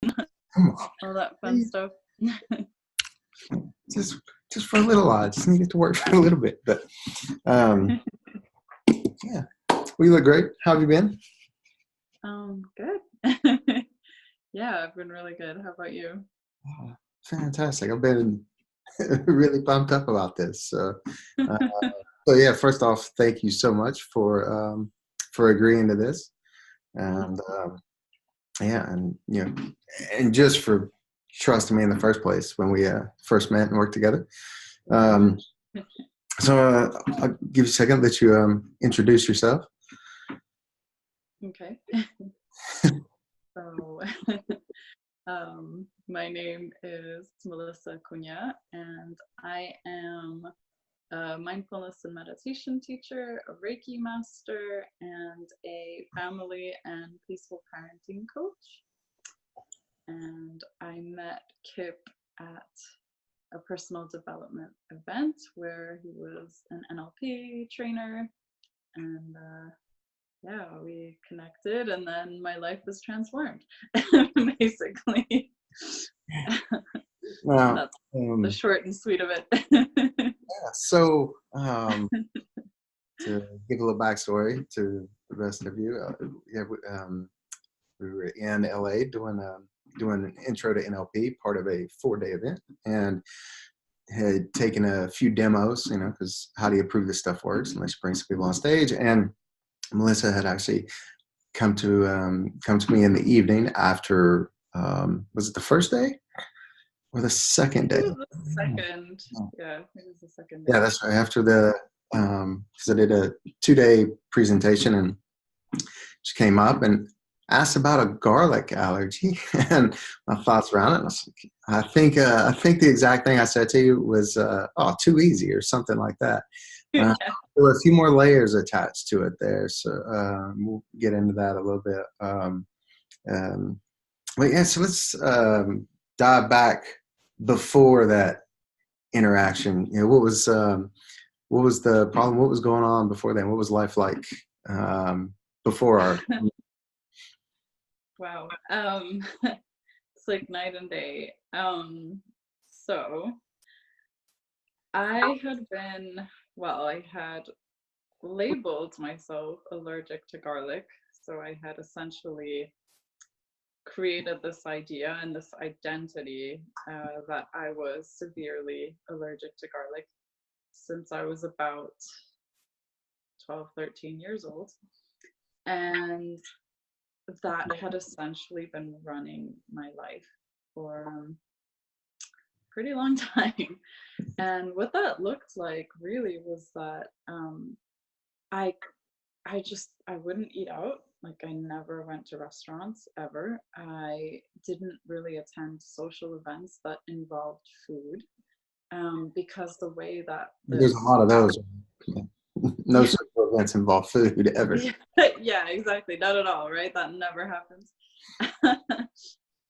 Come on. all that fun stuff. Just for a little while. I just needed to work for a little bit. But yeah. Well, you look great. How have you been? Good. Yeah, I've been really good. How about you? Oh, fantastic. I've been really pumped up about this. So yeah, first off, thank you so much for agreeing to this. And yeah, and and just for trusting me in the first place when we first met and worked together. So I'll give you a second, let you introduce yourself. Okay. So, my name is Melissa Cunha, and I am a mindfulness and meditation teacher, a Reiki master, and a family and peaceful parenting coach. And I met Kip at a personal development event where he was an NLP trainer, and yeah, we connected, and then my life was transformed, basically. Wow. That's the short and sweet of it. Yeah, so to give a little backstory to the rest of you, we were in LA doing an intro to NLP, part of a 4-day event, and had taken a few demos, because how do you prove this stuff works unless you bring some people on stage? And Melissa had actually come to me in the evening after, was it the first day or the second day? It was the second. Yeah, it was the second day. Yeah, that's right. After because I did a 2-day presentation, and she came up and asked about a garlic allergy and my thoughts around it. And I think the exact thing I said to you was, too easy or something like that. There were a few more layers attached to it there, so we'll get into that a little bit. But yeah, so let's dive back before that interaction. What was the problem? What was going on before then? What was life like before our? Wow. It's like night and day. So I had labeled myself allergic to garlic. So I had essentially created this idea and this identity that I was severely allergic to garlic since I was about 12, 13 years old. And that had essentially been running my life for a pretty long time. And what that looked like really was that I wouldn't eat out. Like, I never went to restaurants ever. I didn't really attend social events that involved food because the way that There's a lot of those. No social events involve food ever. Yeah, exactly. Not at all, right? That never happens.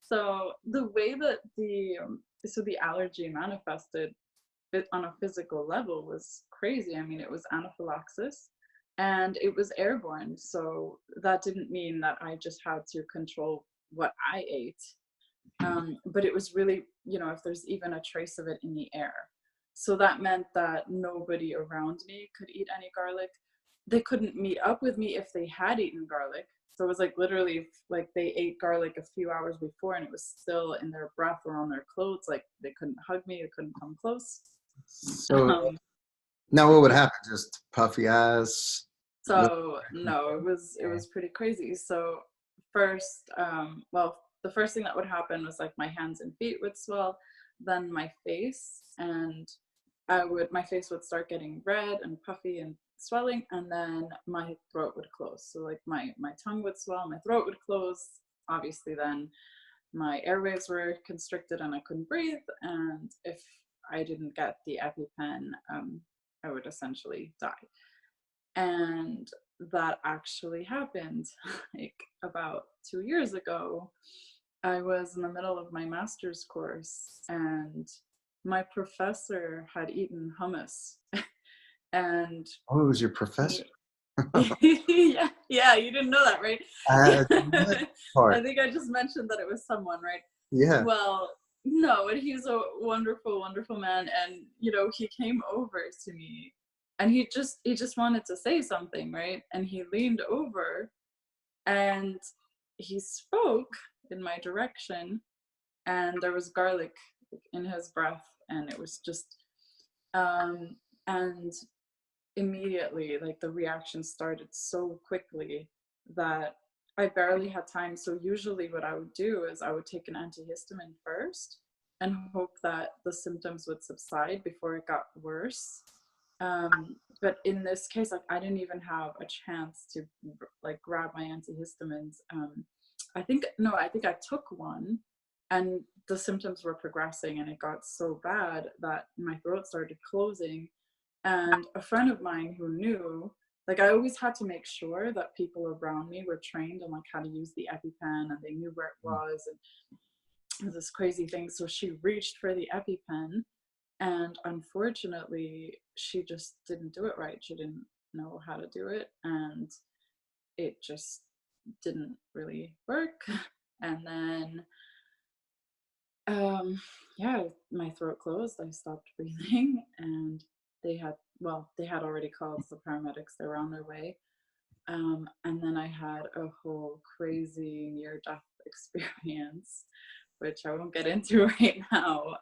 So the way that the allergy manifested on a physical level was crazy. I mean, it was anaphylaxis and it was airborne. So that didn't mean that I just had to control what I ate. But it was really, if there's even a trace of it in the air. So that meant that nobody around me could eat any garlic. They couldn't meet up with me if they had eaten garlic. So it was like literally like they ate garlic a few hours before and it was still in their breath or on their clothes. Like they couldn't hug me, they couldn't come close. So now what would happen? Just puffy eyes? So no, it was pretty crazy. So first, the first thing that would happen was like my hands and feet would swell, then my face, and my face would start getting red and puffy and swelling, and then my throat would close. So like my tongue would swell, my throat would close. Obviously then my airways were constricted and I couldn't breathe. And if I didn't get the EpiPen, I would essentially die. And that actually happened like about 2 years ago. I was in the middle of my master's course and my professor had eaten hummus. And oh, it was your professor. Yeah. Yeah, you didn't know that, right? Yeah. What I part? think I just mentioned that it was someone, right? Yeah. Well, no, and he's a wonderful, wonderful man. And, he came over to me and he just wanted to say something, right? And he leaned over and he spoke in my direction, and there was garlic in his breath, and it was just, um, and immediately, like, the reaction started so quickly that I barely had time. So usually what I would do is I would take an antihistamine first and hope that the symptoms would subside before it got worse. But in this case, like, I didn't even have a chance to like grab my antihistamines. I think I took one, and the symptoms were progressing, and it got so bad that my throat started closing. And a friend of mine who knew, like, I always had to make sure that people around me were trained on like how to use the EpiPen, and they knew where it was, and it was this crazy thing. So she reached for the EpiPen, and unfortunately she just didn't do it right. She didn't know how to do it, and it just didn't really work. And then yeah, my throat closed, I stopped breathing, and they had already called the paramedics. They were on their way. And then I had a whole crazy near death experience, which I won't get into right now.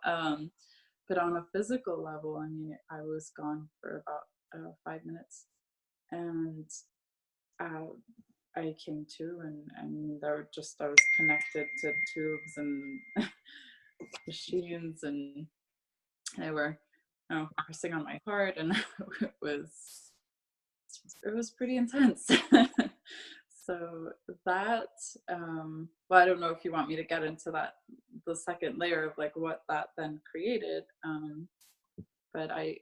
But on a physical level, I mean, I was gone for about 5 minutes, and uh, I came to, and I was connected to tubes and machines, and they were, pressing on my heart, and it was pretty intense. So that, well, I don't know if you want me to get into that, the second layer of like what that then created, but I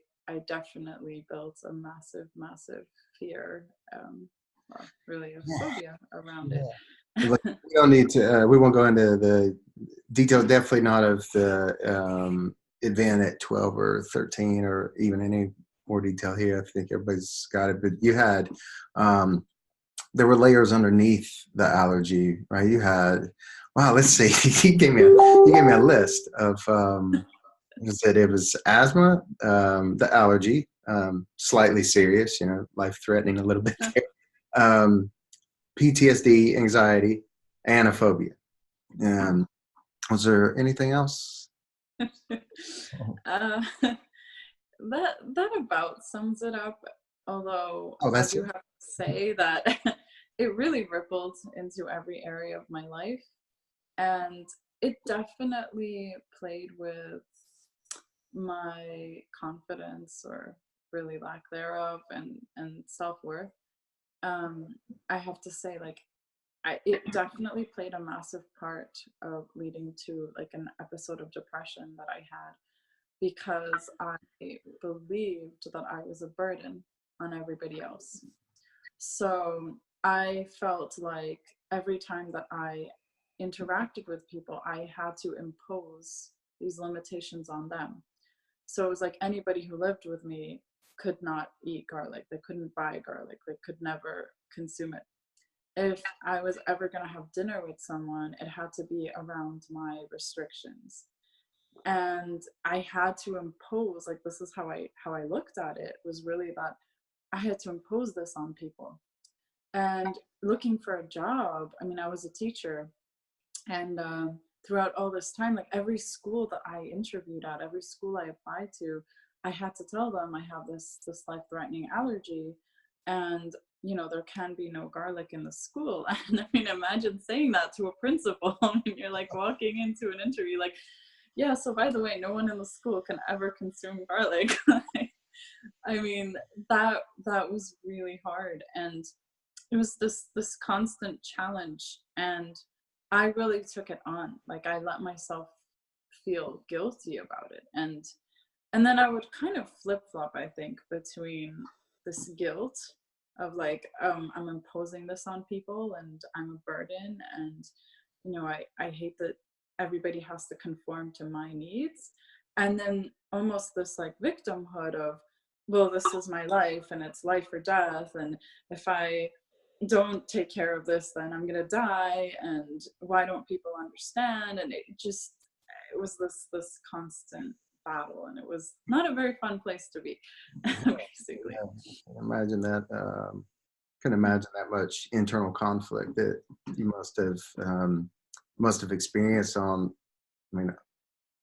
definitely built a massive, massive fear, well, really a phobia around it. Like, we don't need to. We won't go into the details. Definitely not of the event at 12 or 13, or even any more detail here. I think everybody's got it. But you had, there were layers underneath the allergy, right? You had, wow. Let's see. He gave me a list of. He said it was asthma, the allergy, slightly serious, life threatening a little bit there. PTSD, anxiety, and a phobia. Was there anything else? uh, that about sums it up. Although Oh, I that's do it. have to say that it really rippled into every area of my life, and it definitely played with my confidence, or really lack thereof, and self-worth. I have to say, like, it definitely played a massive part of leading to like an episode of depression that I had, because I believed that I was a burden on everybody else. So I felt like every time that I interacted with people, I had to impose these limitations on them. So it was like anybody who lived with me could not eat garlic. They couldn't buy garlic. They could never consume it. If I was ever going to have dinner with someone, it had to be around my restrictions. And I had to impose, like, this is how I looked at it, was really that I had to impose this on people. And looking for a job, I mean, I was a teacher, and throughout all this time, like, every school that I interviewed at, every school I applied to, I had to tell them I have this life-threatening allergy, and there can be no garlic in the school. And I mean, imagine saying that to a principal when you're like walking into an interview, like, yeah, so by the way, no one in the school can ever consume garlic. I mean, that was really hard, and it was this constant challenge, and I really took it on. Like, I let myself feel guilty about it, and then I would kind of flip-flop, I think, between this guilt of like, I'm imposing this on people, and I'm a burden, and I hate that everybody has to conform to my needs, and then almost this like victimhood of, well, this is my life, and it's life or death, and if I don't take care of this, then I'm gonna die, and why don't people understand? And it was this constant battle, and it was not a very fun place to be. Basically. Yeah, imagine that. Can imagine that much internal conflict that you must have experienced on, I mean,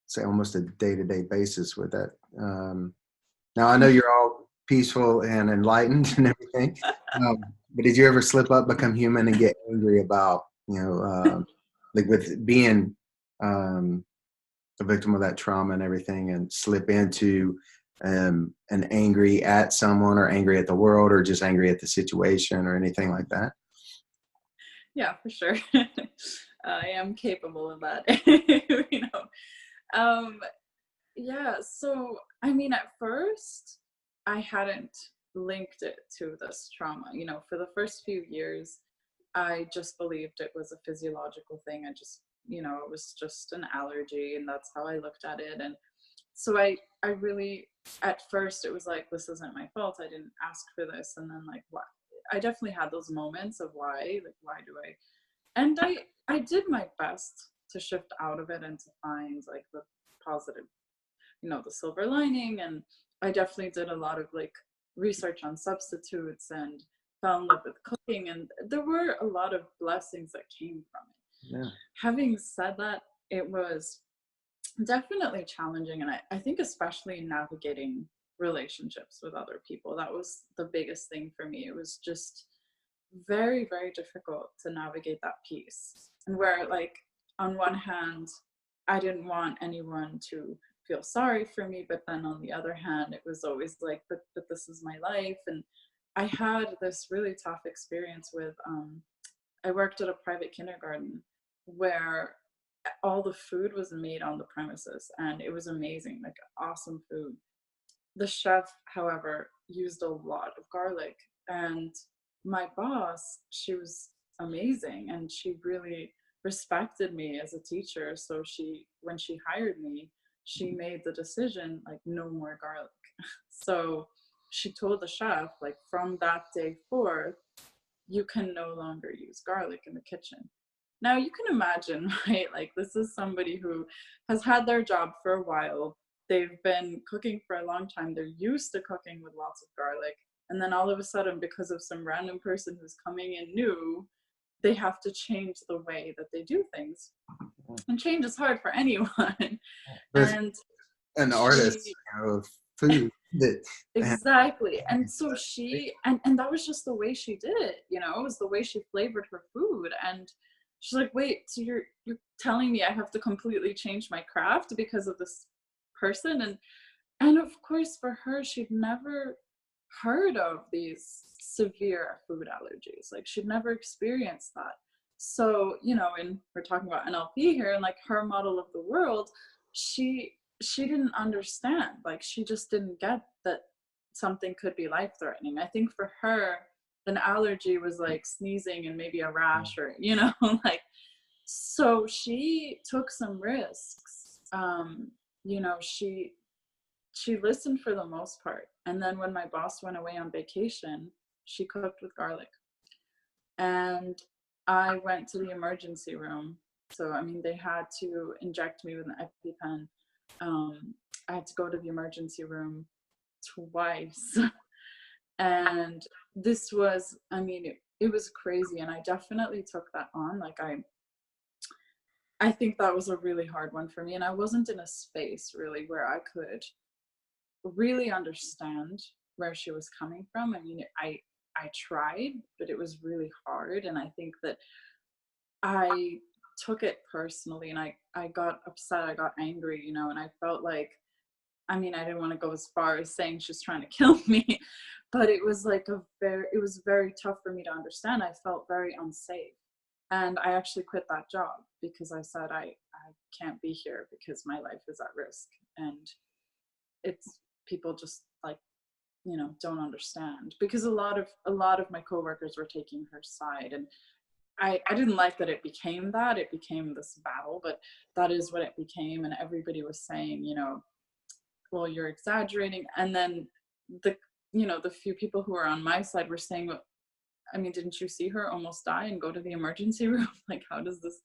say almost a day-to-day basis with that. Now I know you're all peaceful and enlightened and everything, but did you ever slip up, become human, and get angry about, like with being a victim of that trauma and everything, and slip into an angry at someone, or angry at the world, or just angry at the situation, or anything like that? Yeah, for sure. I am capable of that. Um, yeah, so I mean, at first, I hadn't linked it to this trauma. For the first few years, I just believed it was a physiological thing. It was just an allergy, and that's how I looked at it. And so I really, at first, it was like, this isn't my fault. I didn't ask for this. And then, like, what? I definitely had those moments of why do I? And I did my best to shift out of it and to find like the positive, the silver lining. And I definitely did a lot of like research on substitutes and fell in love with cooking. And there were a lot of blessings that came from it. Yeah. Having said that, it was definitely challenging. And I think especially navigating relationships with other people, that was the biggest thing for me. It was just very, very difficult to navigate that piece. And where, like, on one hand, I didn't want anyone to feel sorry for me, but then on the other hand, it was always like, but this is my life. And I had this really tough experience with I worked at a private kindergarten where all the food was made on the premises, and it was amazing, like awesome food. The chef, however, used a lot of garlic, and my boss, she was amazing, and she really respected me as a teacher. So when she hired me, she made the decision like no more garlic. So she told the chef, like, from that day forth, you can no longer use garlic in the kitchen. Now you can imagine, right? Like, this is somebody who has had their job for a while. They've been cooking for a long time. They're used to cooking with lots of garlic. And then all of a sudden, because of some random person who's coming in new, they have to change the way that they do things. And change is hard for anyone. But And an artist, she, of food that, exactly. And so and that was just the way she did it. It was the way she flavored her food. And she's like, wait, so you're telling me I have to completely change my craft because of this person? And of course, for her, she'd never heard of these severe food allergies. Like, she'd never experienced that. So, and we're talking about NLP here, and like her model of the world, she didn't understand. Like, she just didn't get that something could be life-threatening. I think for her, an allergy was like sneezing and maybe a rash, or like. So she took some risks. She listened for the most part. And then when my boss went away on vacation, she cooked with garlic. And I went to the emergency room. So, I mean, they had to inject me with an EpiPen. I had to go to the emergency room twice. And this was, I mean, it was crazy. And I definitely took that on. Like, I think that was a really hard one for me. And I wasn't in a space really where I could really understand where she was coming from. I mean, I tried, but it was really hard. And I think that I took it personally, and I got upset, I got angry, and I felt like, I mean, I didn't want to go as far as saying she's trying to kill me, but it was like it was very tough for me to understand. I felt very unsafe. And I actually quit that job because I said, I can't be here because my life is at risk. And it's, people just like, don't understand, because a lot of my coworkers were taking her side. And I didn't like that it became this battle, but that is what it became. And everybody was saying, well, you're exaggerating. And then the few people who were on my side were saying, I mean, didn't you see her almost die and go to the emergency room? Like, how does this?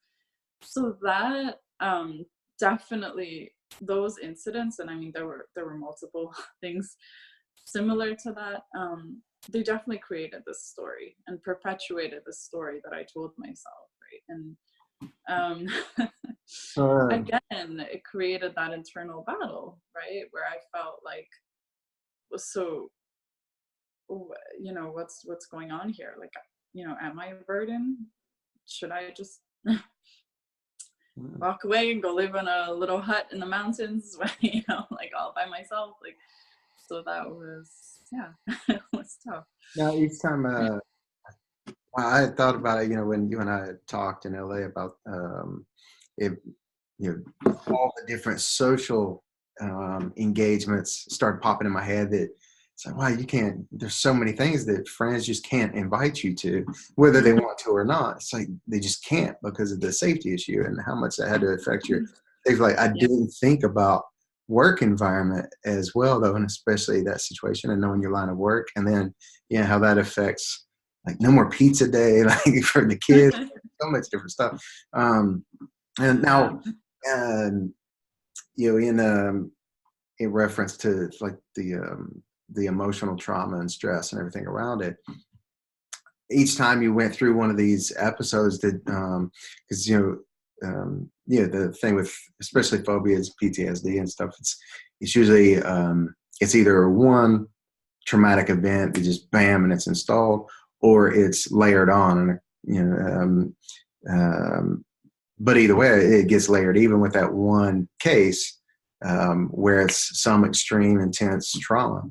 So that definitely those incidents, and I mean, there were multiple things similar to that. They definitely created this story and perpetuated the story that I told myself, right? And again, it created that internal battle, right, where I felt like, so, you know, what's going on here? Like, you know, am I a burden? Should I just walk away and go live in a little hut in the mountains, you know, like all by myself? Like, so that was, yeah, it was tough. Now, each time I had thought about it, you know, when you and I had talked in LA about it, you know, all the different social engagements started popping in my head that it's like, wow, you can't, there's so many things that friends just can't invite you to, whether they want to or not. It's like they just can't because of the safety issue and how much that had to affect your things. Like, I didn't think about work environment as well, though, and especially that situation and knowing your line of work, and then, yeah, how that affects, like, no more pizza day, like for the kids, so much different stuff. And now, you know, in reference to like the emotional trauma and stress and everything around it, each time you went through one of these episodes, that because yeah, the thing with especially phobias, PTSD and stuff, it's usually it's either one traumatic event that just bam and it's installed, or it's layered on, and you know, but either way, it gets layered. Even with that one case, where it's some extreme, intense trauma,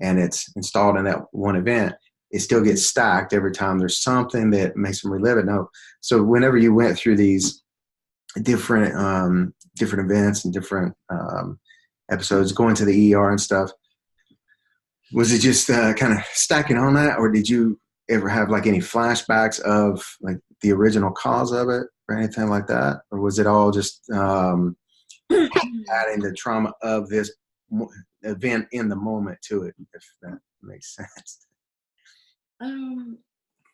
and it's installed in that one event, it still gets stacked every time there's something that makes them relive it. No, so whenever you went through these different different events and different episodes, going to the ER and stuff, was it just kind of stacking on that, or did you ever have like any flashbacks of like the original cause of it or anything like that, or was it all just adding the trauma of this event in the moment to it, if that makes sense?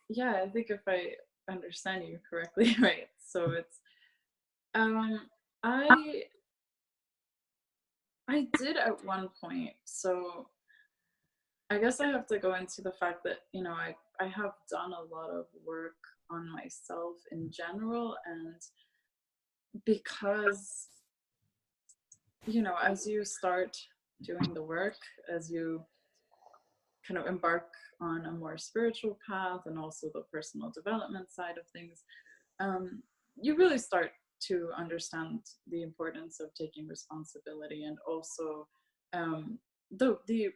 Yeah, I think if I understand you correctly, right? So it's I did at one point. So I guess I have to go into the fact that, you know, I have done a lot of work on myself in general, and because, you know, as you start doing the work, as you kind of embark on a more spiritual path and also the personal development side of things, you really start to understand the importance of taking responsibility, and also the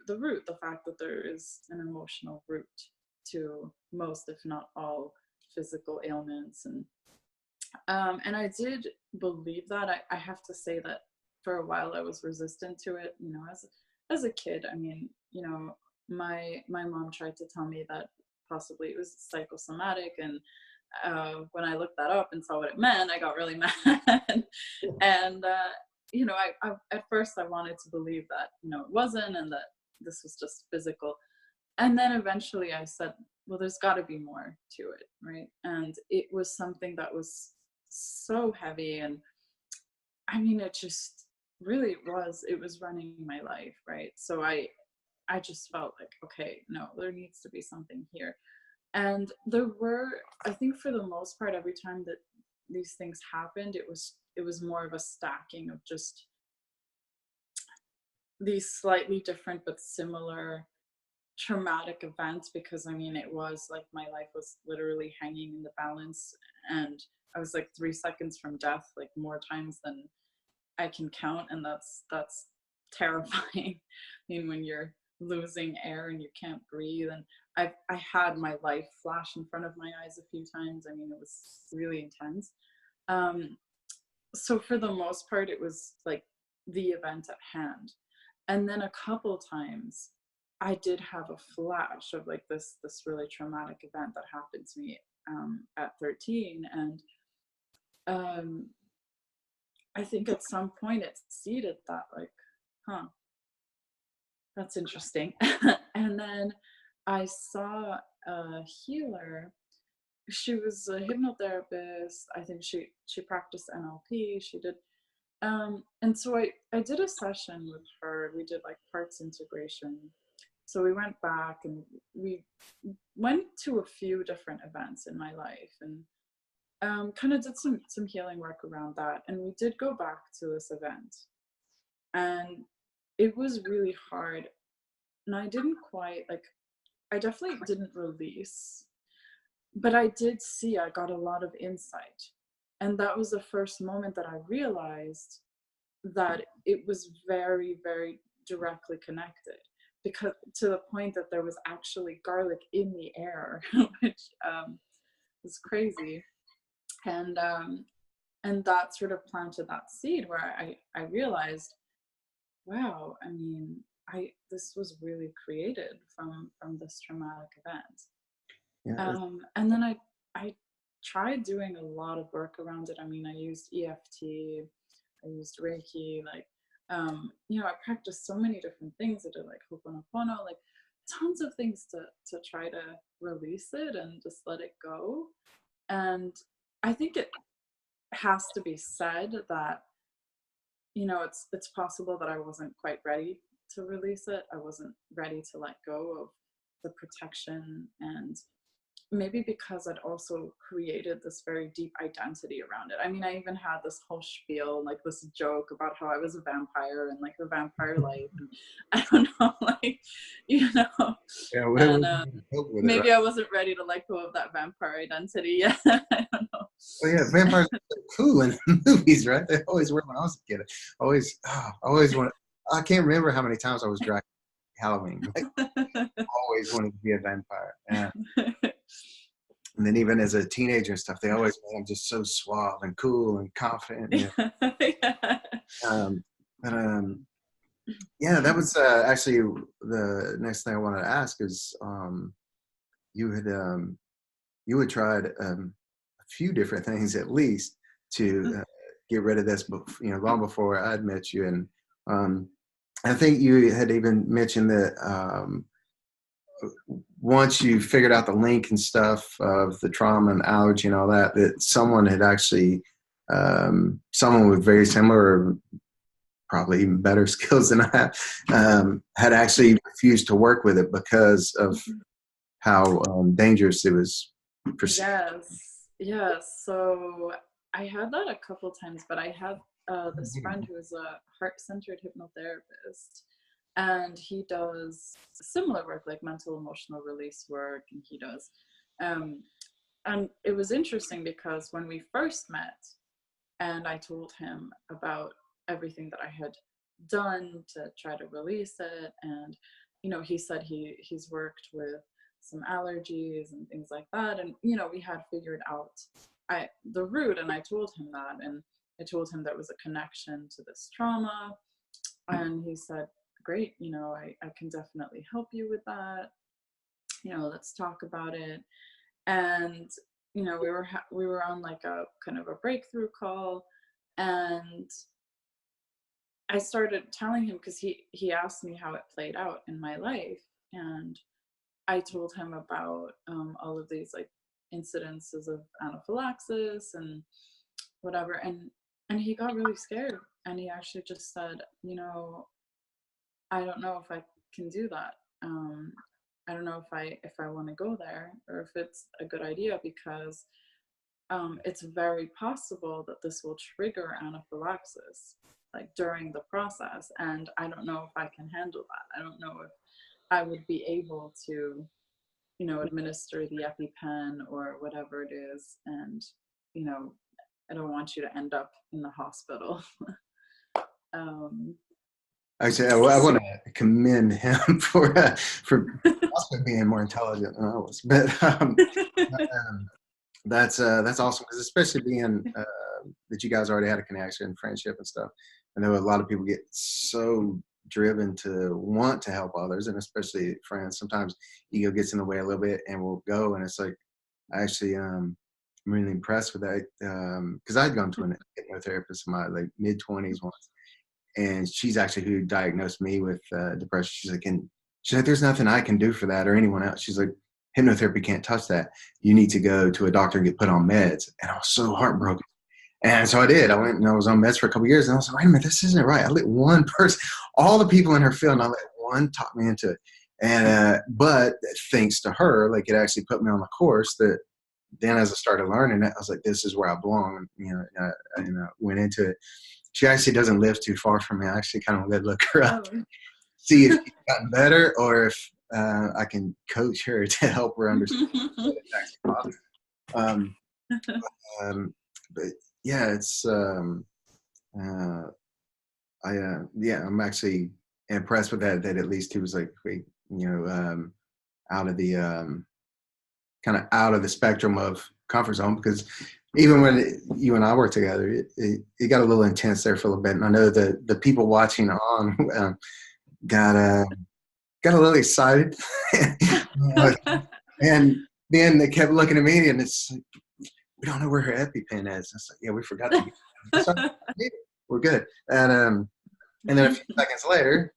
root, the fact that there is an emotional root to most, if not all, physical ailments. And I did believe that. I have to say that for a while I was resistant to it. You know, as a kid, I mean, you know, my mom tried to tell me that possibly it was psychosomatic, and when I looked that up and saw what it meant, I got really mad. And you know, I at first I wanted to believe that, you know, it wasn't, and that this was just physical. And then eventually I said, well, there's got to be more to it, right? And it was something that was so heavy, and I mean, it just really was. It was running my life, right? So I just felt like, okay, no, there needs to be something here. And there were, I think for the most part, every time that these things happened, it was more of a stacking of just these slightly different but similar traumatic events, because I mean, it was like my life was literally hanging in the balance, and I was like 3 seconds from death, like more times than I can count, and that's terrifying. I mean, when you're losing air and you can't breathe, and I had my life flash in front of my eyes a few times. I mean, it was really intense. So for the most part, it was like the event at hand. And then a couple times I did have a flash of like this really traumatic event that happened to me at 13. And I think at some point it seeded that, like, huh, that's interesting. And then I saw healer. She was a hypnotherapist. I think she practiced NLP. She did, and so I did a session with her. We did like parts integration. So we went back and we went to a few different events in my life, and kind of did some healing work around that. And we did go back to this event, and it was really hard. And I didn't quite like. I definitely didn't release, but I did see, I got a lot of insight. And that was the first moment that I realized that it was very, very directly connected, because to the point that there was actually garlic in the air, which was crazy. And that sort of planted that seed where I realized, wow, I mean, this was really created from this traumatic event. Yeah. And then I tried doing a lot of work around it. I mean, I used EFT, I used Reiki, like, I practiced so many different things. I did like Ho'oponopono, like tons of things to try to release it and just let it go. And I think it has to be said that, it's possible that I wasn't quite ready to release it. I wasn't ready to let go of the protection, and maybe because I'd also created this very deep identity around it. I mean, I even had this whole spiel, like this joke about how I was a vampire and like the vampire life. And I don't know, like, Yeah, and with it, right? maybe I wasn't ready to let go of that vampire identity yet. I don't know. Oh yeah, vampires are so cool in movies, right? They always were when I was a kid. Always wanted. I can't remember how many times I was dragged Halloween. Like, always wanted to be a vampire. Yeah. And then even as a teenager and stuff, they always made I'm just so suave and cool and confident. Yeah. Um, but yeah, that was actually the next thing I wanted to ask is you had you had tried a few different things at least to get rid of this, but long before I'd met you, and I think you had even mentioned that once you figured out the link and stuff of the trauma and allergy and all that, that someone had actually, someone with very similar, probably even better skills than I have, had actually refused to work with it because of how dangerous it was perceived. Yes. So I had that a couple times, but I had this friend who is a heart-centered hypnotherapist, and he does similar work, like mental emotional release work, and he does. And it was interesting because when we first met, and I told him about everything that I had done to try to release it, and he said he's worked with some allergies and things like that, and we had figured out the root, and I told him that, and I told him there was a connection to this trauma, and he said, great, I can definitely help you with that, let's talk about it. And we were on like a kind of a breakthrough call, and I started telling him, because he asked me how it played out in my life, and I told him about all of these like incidences of anaphylaxis and whatever, and he got really scared, and he actually just said, I don't know if I can do that. I don't know if I want to go there, or if it's a good idea, because it's very possible that this will trigger anaphylaxis like during the process, and I don't know if I can handle that. I don't know if I would be able to administer the EpiPen or whatever it is, and I don't want you to end up in the hospital. Actually, I want to commend him for also being more intelligent than I was, but that's awesome, because especially being that you guys already had a connection, friendship, and stuff. I know a lot of people get so driven to want to help others, and especially friends. Sometimes ego gets in the way a little bit, and we'll go. And it's like, I actually I'm really impressed with that, because I'd gone to a hypnotherapist in my like mid-20s once, and she's actually who diagnosed me with depression. She's like, there's nothing I can do for that or anyone else. She's like, hypnotherapy can't touch that. You need to go to a doctor and get put on meds. And I was so heartbroken. And so I did. I went and I was on meds for a couple of years, and I was like, wait a minute, this isn't right. I let one person, all the people in her field, and I let one talk me into it. And but thanks to her, like, it actually put me on the course that then as I started learning it, I was like, this is where I belong. And, and I went into it. She actually doesn't live too far from me. I actually kind of would look her up, see if she's gotten better, or if I can coach her to help her understand what it's actually possible. But yeah, it's I'm actually impressed with that. That at least he was like, wait, out of the kind of out of the spectrum of comfort zone, because even when you and I worked together, it got a little intense there for a little bit. And I know the people watching on got a little excited, and then they kept looking at me, and it's like, we don't know where her EpiPen is. It's like, yeah, we forgot to get it. We're good. And then a few seconds later,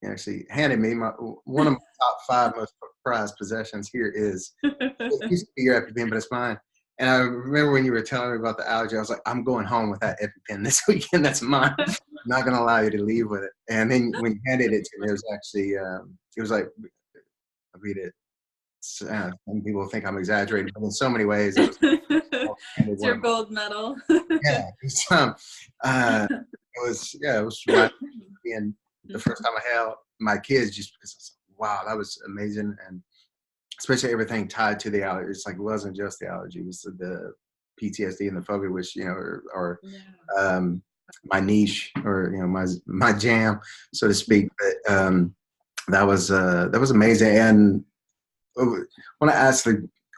he actually handed me one of my top 5 most prized possessions. Here is, it used to be your EpiPen, but it's mine. And I remember when you were telling me about the allergy, I was like, I'm going home with that EpiPen this weekend. That's mine. I'm not going to allow you to leave with it. And then when you handed it to me, it was actually, it was like, I read it. Some people think I'm exaggerating, but in so many ways, it was it's your gold medal. Yeah, it was right. And the first time I held my kids, just because I was like, wow, that was amazing. And especially everything tied to the allergy. It's like, it wasn't just the allergy, it was the PTSD and the phobia, which, are my niche, or, my jam, so to speak. But that was amazing. And when I asked,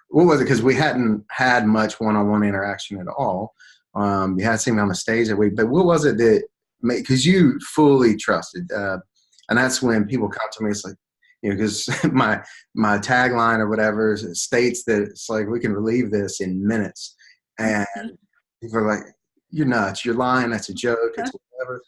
what was it? Because we hadn't had much one-on-one interaction at all. You hadn't seen me on the stage that week, but what was it that made, because you fully trusted, and that's when people come to me, it's like, because my tagline or whatever states that it's like, we can relieve this in minutes. And people are like, you're nuts, you're lying, that's a joke, it's whatever.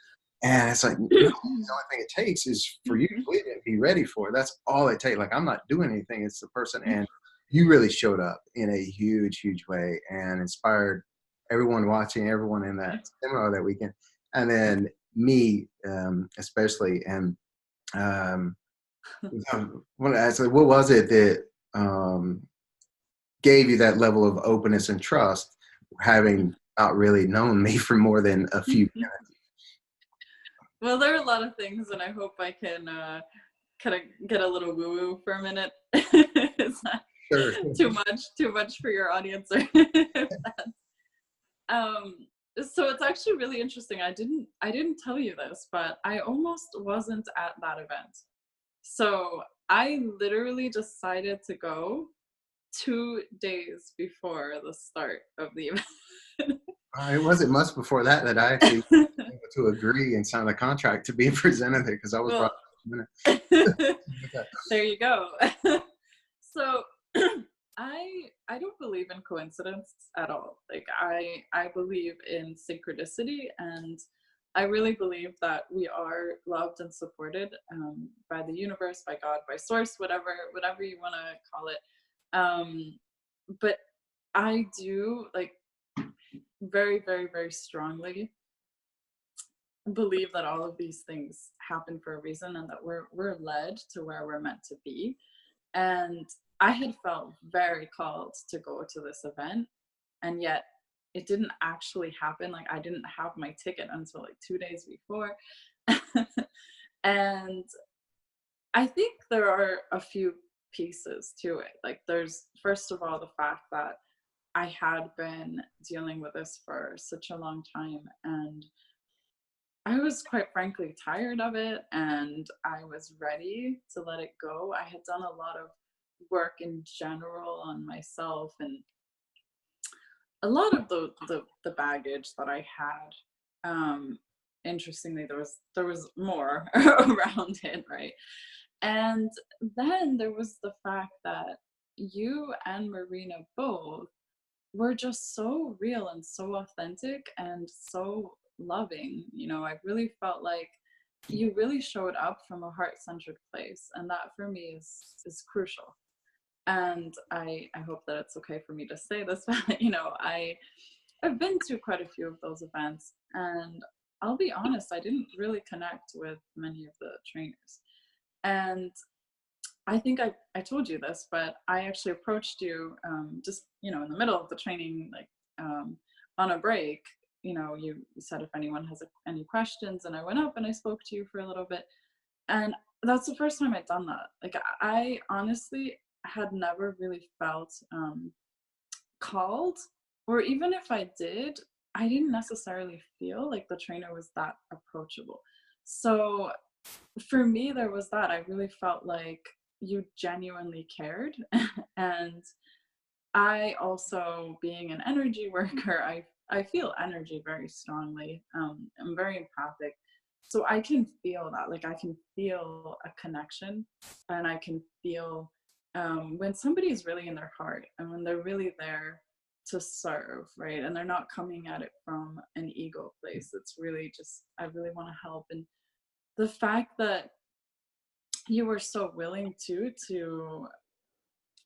And it's like, no, the only thing it takes is for you to believe it and be ready for it. That's all it takes. Like, I'm not doing anything, it's the person. And you really showed up in a huge, huge way and inspired everyone watching, everyone in that seminar that weekend. And then me, especially. And what was it that gave you that level of openness and trust, having not really known me for more than a few minutes? Well, there are a lot of things, and I hope I can kind of get a little woo-woo for a minute. It's not too much for your audience. So it's actually really interesting. I didn't tell you this, but I almost wasn't at that event. So I literally decided to go 2 days before the start of the event. It wasn't much before that I actually able to agree and sign the contract to be presented there, because I was brought There you go. So I don't believe in coincidence at all. Like, I believe in synchronicity, and I really believe that we are loved and supported by the universe, by God, by source, whatever you want to call it. But I do, like, very, very, very strongly believe that all of these things happen for a reason, and that we're led to where we're meant to be. And I had felt very called to go to this event, and yet it didn't actually happen. Like, I didn't have my ticket until like 2 days before. And I think there are a few pieces to it. Like, there's, first of all, the fact that I had been dealing with this for such a long time, and I was quite frankly tired of it, and I was ready to let it go. I had done a lot of work in general on myself, and a lot of the baggage that I had, interestingly, there was more around it, right? And then there was the fact that you and Marina both were just so real and so authentic and so loving. I really felt like you really showed up from a heart-centered place, and that for me is crucial. And I hope that it's okay for me to say this, but you know, I've been to quite a few of those events, and I'll be honest, I didn't really connect with many of the trainers. And I think I told you this, but I actually approached you just, you know, in the middle of the training, like on a break. You know, you said if anyone has any questions, and I went up and I spoke to you for a little bit. And that's the first time I'd done that. Like, I honestly had never really felt called, or even if I did, I didn't necessarily feel like the trainer was that approachable. So for me, there was that. I really felt like you genuinely cared. And I also, being an energy worker, I feel energy very strongly. I'm very empathic. So I can feel that. Like, I can feel a connection, and I can feel when somebody is really in their heart, and when they're really there to serve, right? And they're not coming at it from an ego place. It's really just, I really want to help. And the fact that you were so willing to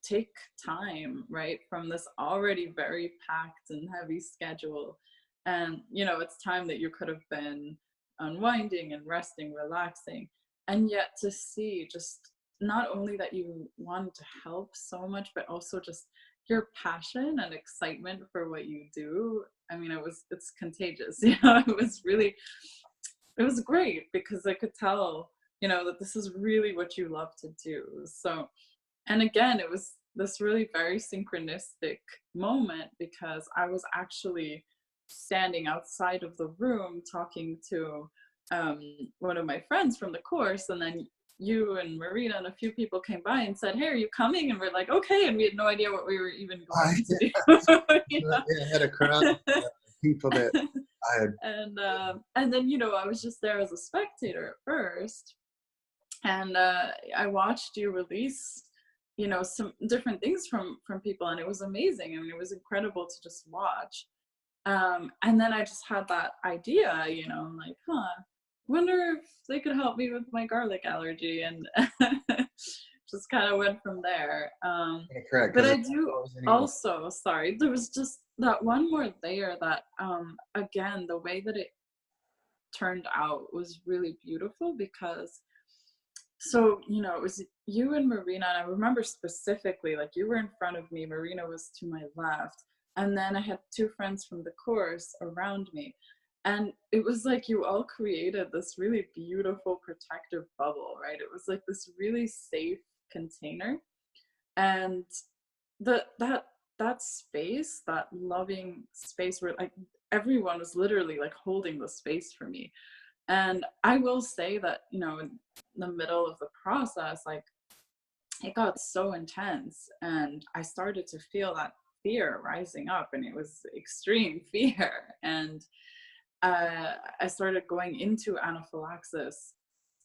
take time, right, from this already very packed and heavy schedule, and you know, it's time that you could have been unwinding and resting, relaxing, and yet to see just not only that you wanted to help so much, but also just your passion and excitement for what you do. I mean, it's contagious. You know, it was great, because I could tell, you know, that this is really what you love to do. So, and again, it was this really very synchronistic moment, because I was actually standing outside of the room talking to one of my friends from the course, and then you and Marina and a few people came by and said, "Hey, are you coming?" And we're like, "Okay," and we had no idea what we were even going to do. You know? Yeah, I had a crowd of people that I had. And then, you know, I was just there as a spectator at first, and I watched you release, you know, some different things from people, and it was amazing. I mean, it was incredible to just watch. And then I just had that idea, you know, I'm like, wonder if they could help me with my garlic allergy, and just kind of went from there. Correct. But I do also, sorry, there was just that one more layer that, again, the way that it turned out was really beautiful, because so, you know, it was you and Marina, and I remember specifically, like, you were in front of me, Marina was to my left, and then I had two friends from the course around me. And it was like you all created this really beautiful protective bubble, right? It was like this really safe container. And that space, that loving space where like everyone was literally like holding the space for me. And I will say that, you know, in the middle of the process, like, it got so intense, and I started to feel that fear rising up, and it was extreme fear. And I started going into anaphylaxis.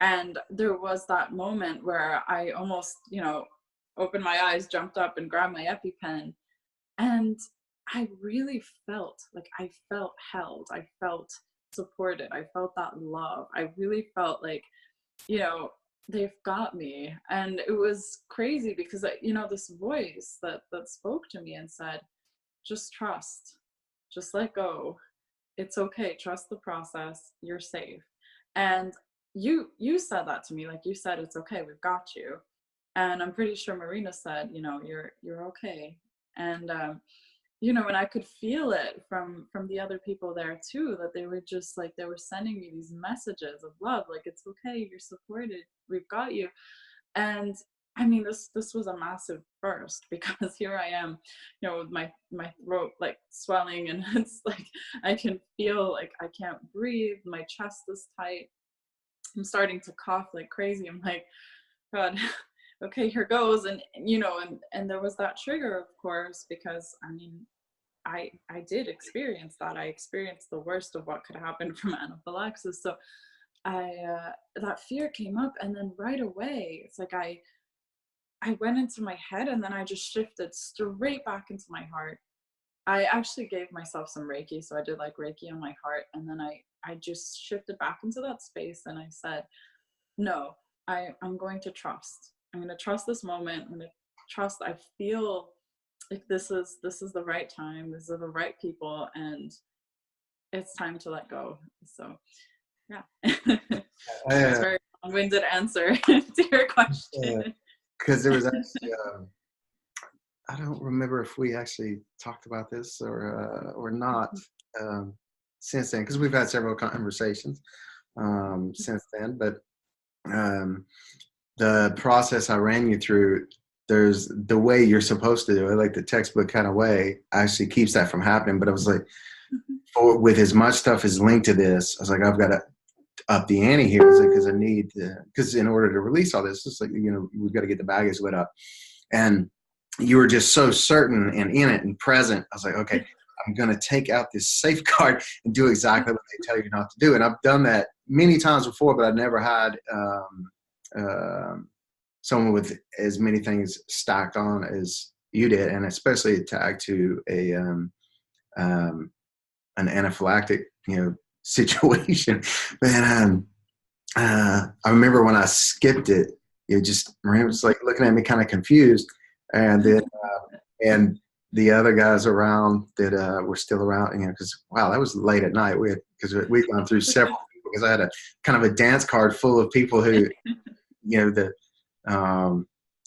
And there was that moment where I almost, you know, opened my eyes, jumped up, and grabbed my EpiPen. And I really felt like I felt held. I felt supported. I felt that love. I really felt like, you know, they've got me. And it was crazy, because you know, this voice that spoke to me and said, just trust, just let go. It's okay. Trust the process. You're safe. And you said that to me. Like, you said, it's okay. We've got you. And I'm pretty sure Marina said, you know, you're okay. And you know, and I could feel it from the other people there too, that they were just like, they were sending me these messages of love, like, it's okay, you're supported, we've got you. And I mean, this was a massive burst, because here I am, you know, with my throat like swelling, and it's like I can feel like I can't breathe, my chest is tight, I'm starting to cough like crazy. I'm like, God, okay, here goes. And you know, and there was that trigger, of course, because I mean, I did experience that. I experienced the worst of what could happen from anaphylaxis. So that fear came up, and then right away, it's like I went into my head, and then I just shifted straight back into my heart. I actually gave myself some Reiki, so I did like Reiki on my heart, and then I just shifted back into that space, and I said, no, I'm going to trust. I'm going to trust this moment. I'm going to trust. I feel like this is the right time. These are the right people, and it's time to let go. So yeah. That's a very long-winded answer to your question. Because there was actually, I don't remember if we actually talked about this or not since then, because we've had several conversations since then. But the process I ran you through, there's the way you're supposed to do it, like the textbook kind of way, actually keeps that from happening. But I was like, with as much stuff as linked to this, I was like, I've got to up the ante here, because I need to, because in order to release all this, it's like, we've got to get the baggage lit up. And you were just so certain and in it and present. I was like, okay, I'm going to take out this safeguard and do exactly what they tell you not to do. And I've done that many times before, but I've never had someone with as many things stacked on as you did, and especially tagged to an anaphylactic, situation. But I remember when I skipped it, Miranda was like looking at me kind of confused, and then and the other guys around that were still around, because wow, that was late at night. Because we'd gone through several people, because I had a kind of a dance card full of people who,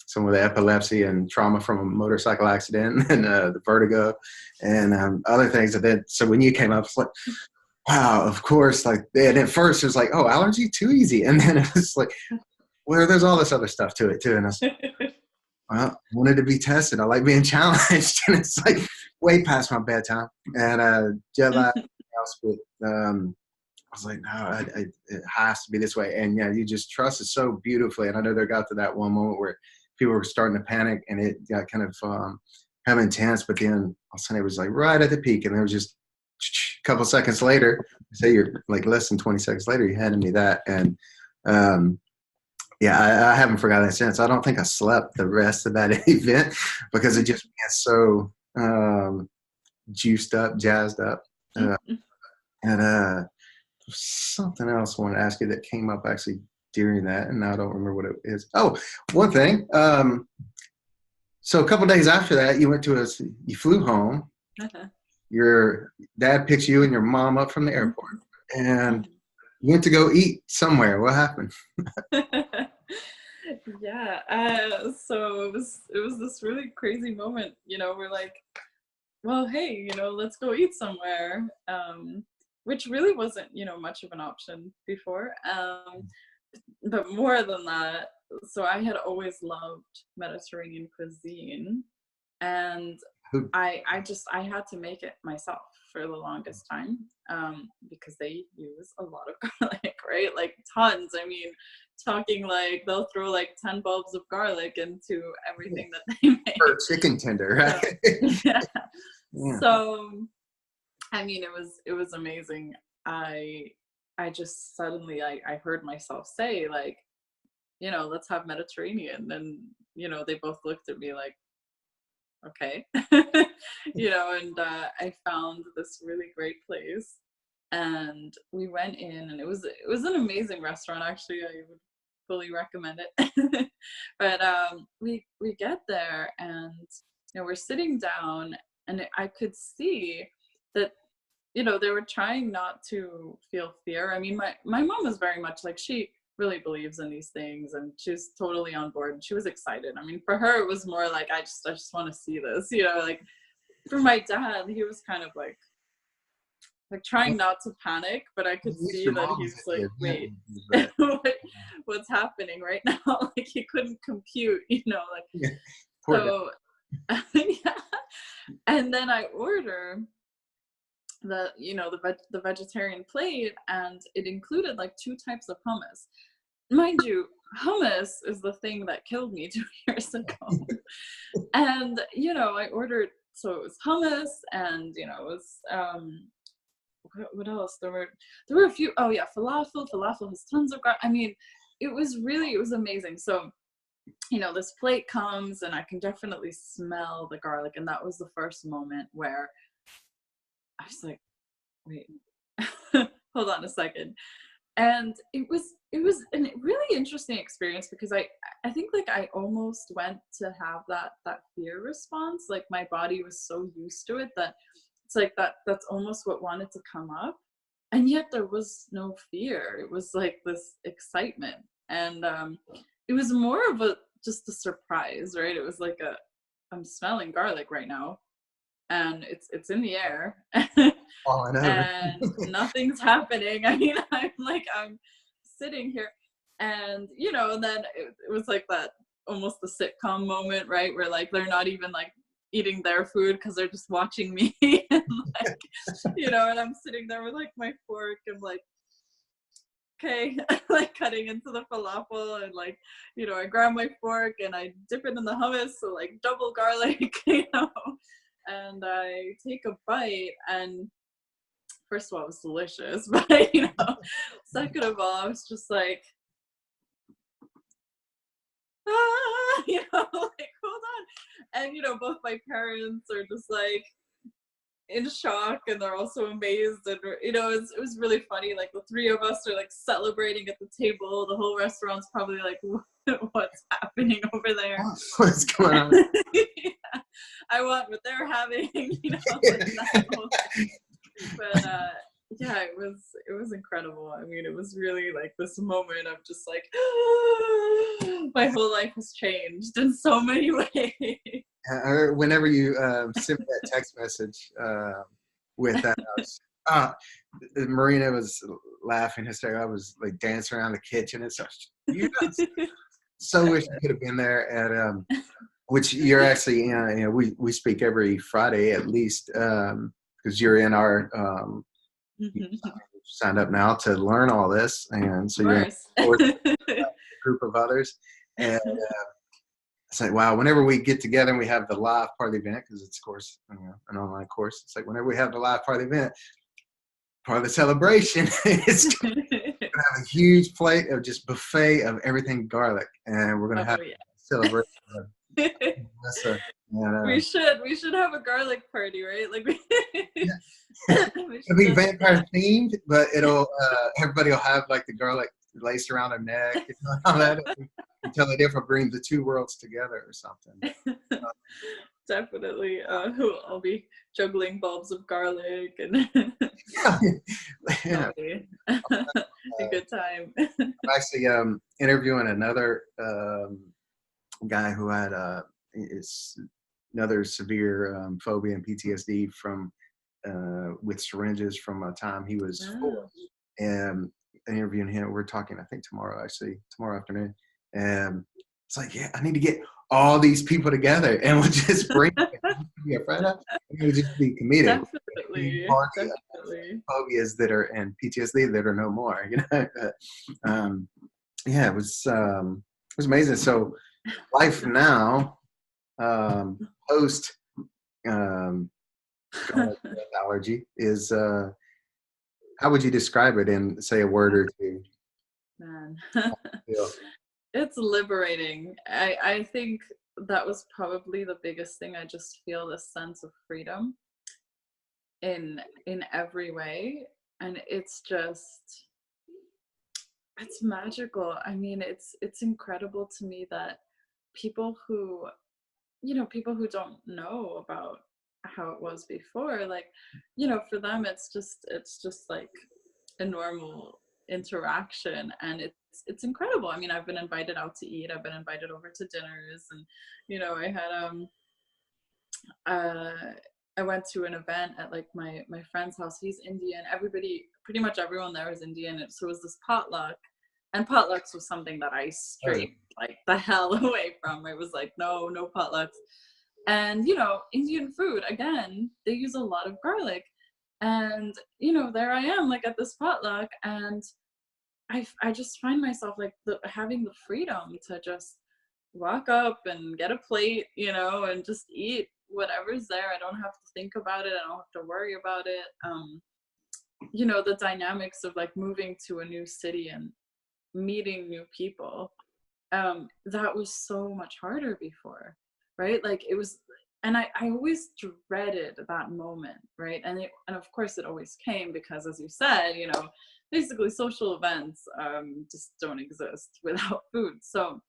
some with epilepsy and trauma from a motorcycle accident, and the vertigo, and other things. And then, so when you came up, it's like, wow, of course. Like, and at first it was like, oh, allergy, too easy. And then it was like, well, there's all this other stuff to it too. And I was like, well, I wanted to be tested. I like being challenged. And it's like way past my bedtime. And jet lag, but I was like, no, it has to be this way. And yeah, you just trust it so beautifully. And I know there got to that one moment where people were starting to panic, and it got kind of kind of intense. But then all of a sudden it was like right at the peak, and there was just a couple seconds later, say you're like less than 20 seconds later, you handed me that. And yeah, I haven't forgotten it since. I don't think I slept the rest of that event, because it just got so juiced up, jazzed up. And something else I wanted to ask you that came up actually during that, and now I don't remember what it is. Oh, one thing. So a couple of days after that, you flew home. Your dad picks you and your mom up from the airport, and you went to go eat somewhere. What happened? Yeah. So it was this really crazy moment. We're like, well, hey, let's go eat somewhere. Which really wasn't, much of an option before. But more than that, so I had always loved Mediterranean cuisine, and I had to make it myself for the longest time, because they use a lot of garlic, right? Like tons. I mean, talking like they'll throw like 10 bulbs of garlic into everything that they make. For a chicken tender, right? Yeah. So, I mean, it was amazing. I just suddenly, I heard myself say, like, let's have Mediterranean. And, they both looked at me like, okay. And I found this really great place, and we went in, and it was an amazing restaurant. Actually, I would fully recommend it. But we get there, and we're sitting down, and I could see that they were trying not to feel fear. I mean, my mom was very much like, she really believes in these things, and she was totally on board, and she was excited. I mean, for her it was more like, I just want to see this, like. For my dad, he was kind of like trying not to panic, but I could see that he was like, wait, what's happening right now? Like, he couldn't compute, So yeah. And then I order the vegetarian plate, and it included like 2 types of hummus. Mind you, hummus is the thing that killed me 2 years ago. And I ordered, so it was hummus, and it was what else? There were a few. Oh yeah, falafel has tons of garlic. I mean, it was amazing. So this plate comes, and I can definitely smell the garlic, and that was the first moment where I was like, wait, hold on a second. And it was a really interesting experience because I think like I almost went to have that fear response. Like my body was so used to it that it's like that's almost what wanted to come up. And yet there was no fear. It was like this excitement. And it was more of a just a surprise, right? It was like I'm smelling garlic right now and it's in the air Falling over. and nothing's happening. I mean, I'm sitting here and then it was like that almost the sitcom moment, right, where like they're not even like eating their food because they're just watching me and like and I'm sitting there with like my fork and like, okay, like cutting into the falafel and like I grab my fork and I dip it in the hummus, so like double garlic, and I take a bite, and first of all, it was delicious, but second of all, I was just like, like hold on, and both my parents are just like in shock, and they're also amazed, and it was really funny. Like the three of us are like celebrating at the table. The whole restaurant's probably like, what's happening over there? What's going on? Yeah, I want what they're having, like that whole thing. But yeah, it was incredible. I mean, it was really like this moment of just like my whole life has changed in so many ways. Or whenever you sent me that text message with that, Marina was laughing hysterically. I was like dancing around the kitchen and stuff. You guys so wish you could have been there at which you're actually we speak every Friday at least because you're in our you signed up now to learn all this, and so you're in a course with a group of others, and it's like, wow, whenever we get together and we have the live part of the event, because it's, of course, an online course, it's like whenever we have the live part of the event, part of the celebration, it's going to have a huge plate of just buffet of everything garlic, and we're going to have a celebration of Melissa. We should have a garlic party, right? Like it'll be vampire themed, but it'll everybody will have like the garlic laced around their neck, all that. Until the difference brings the two worlds together or something. Definitely. I'll be juggling bulbs of garlic and yeah. A good time. I'm actually interviewing another guy who had another severe phobia and PTSD from with syringes from a time he was 4, and interviewing him. We're talking, I think tomorrow afternoon. And it's like, yeah, I need to get all these people together, and we'll just bring be a friend of, and we'll just be comedic. Definitely. Phobias that are and PTSD that are no more. Yeah, it was amazing. So life now, post allergy is how would you describe it in say a word or two? Man. It's liberating. I think that was probably the biggest thing. I just feel this sense of freedom in every way, and it's magical. I mean, it's incredible to me that people who don't know about how it was before, like for them it's just like a normal interaction, and it's incredible. I mean, I've been invited out to eat, I've been invited over to dinners, and I had I went to an event at like my friend's house. He's Indian. Pretty much everyone there is Indian, so it was this potluck, and potlucks was something that I strayed like the hell away from. It was like no potlucks. And Indian food, again, they use a lot of garlic, and there I am like at this potluck, and I just find myself like having the freedom to just walk up and get a plate, and just eat whatever's there. I don't have to think about it, I don't have to worry about it. The dynamics of like moving to a new city and meeting new people, that was so much harder before, right? Like it was I always dreaded that moment, right? And of course it always came because, as you said, basically social events just don't exist without food. So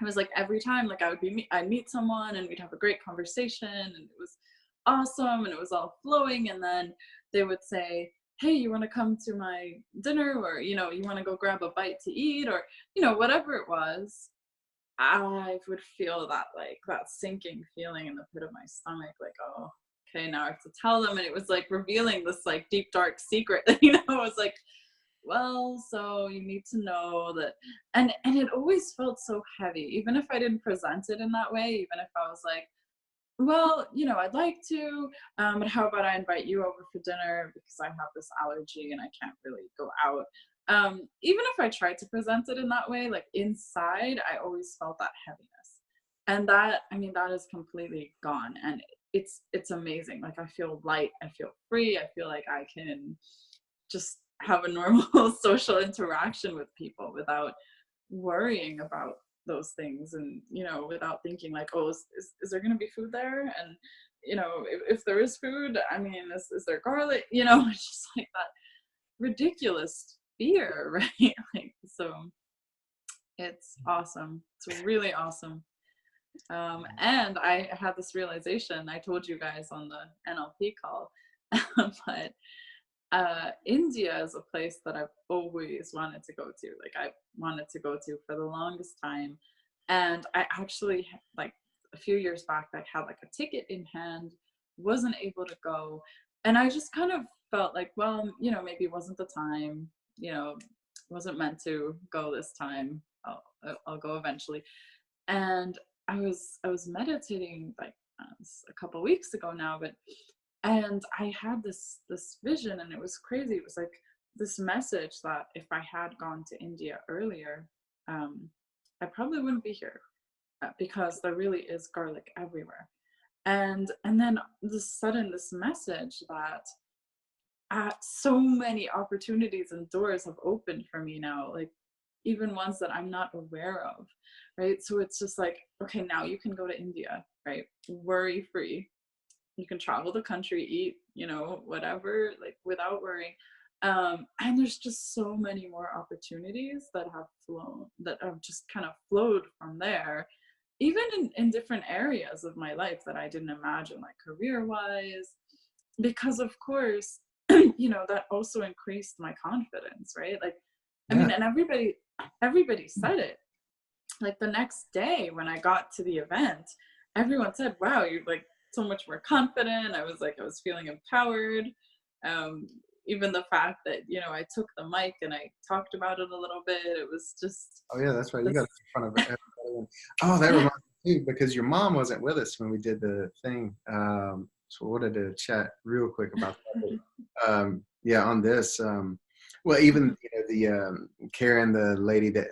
it was like every time, like I'd meet someone and we'd have a great conversation and it was awesome and it was all flowing, and then they would say, hey, you want to come to my dinner, or you want to go grab a bite to eat, or whatever it was. I would feel that, like, that sinking feeling in the pit of my stomach, like, oh, okay, now I have to tell them. And it was like revealing this like deep dark secret. It was like, well, so you need to know that. And it always felt so heavy, even if I didn't present it in that way, even if I was like, well, I'd like to, but how about I invite you over for dinner because I have this allergy and I can't really go out. Even if I tried to present it in that way, like inside, I always felt that heaviness. And that, I mean, that is completely gone. And it's amazing. Like I feel light, I feel free, I feel like I can just have a normal social interaction with people without worrying about those things, and without thinking like, oh, is there going to be food there, and if there is food, I mean, is there garlic, it's just like that ridiculous fear, right? Like, so it's awesome, it's really awesome. And I had this realization, I told you guys on the NLP call, but India is a place that I've always wanted to go to. Like I wanted to go to for the longest time. And I actually, like a few years back, I had like a ticket in hand, wasn't able to go. And I just kind of felt like, well, maybe it wasn't the time, wasn't meant to go this time. I'll go eventually. And I was meditating like a couple weeks ago now, and I had this vision, and it was crazy. It was like this message that if I had gone to India earlier, I probably wouldn't be here, because there really is garlic everywhere. And then this message that so many opportunities and doors have opened for me now, like even ones that I'm not aware of, right? So it's just like, okay, now you can go to India, right? Worry free. You can travel the country, eat, whatever, like without worrying. And there's just so many more opportunities that have just kind of flowed from there, even in different areas of my life that I didn't imagine, like career wise, because of course, that also increased my confidence, right? Like, I mean, and everybody said it. Like the next day when I got to the event, everyone said, wow, you're like so much more confident. I was feeling empowered. Even the fact that, I took the mic and I talked about it a little bit, it was just. Oh yeah, that's right. You got it in front of everybody. Oh, that reminds me too, because your mom wasn't with us when we did the thing. So I wanted to chat real quick about that. But, yeah, on this. Well, even the Karen, the lady that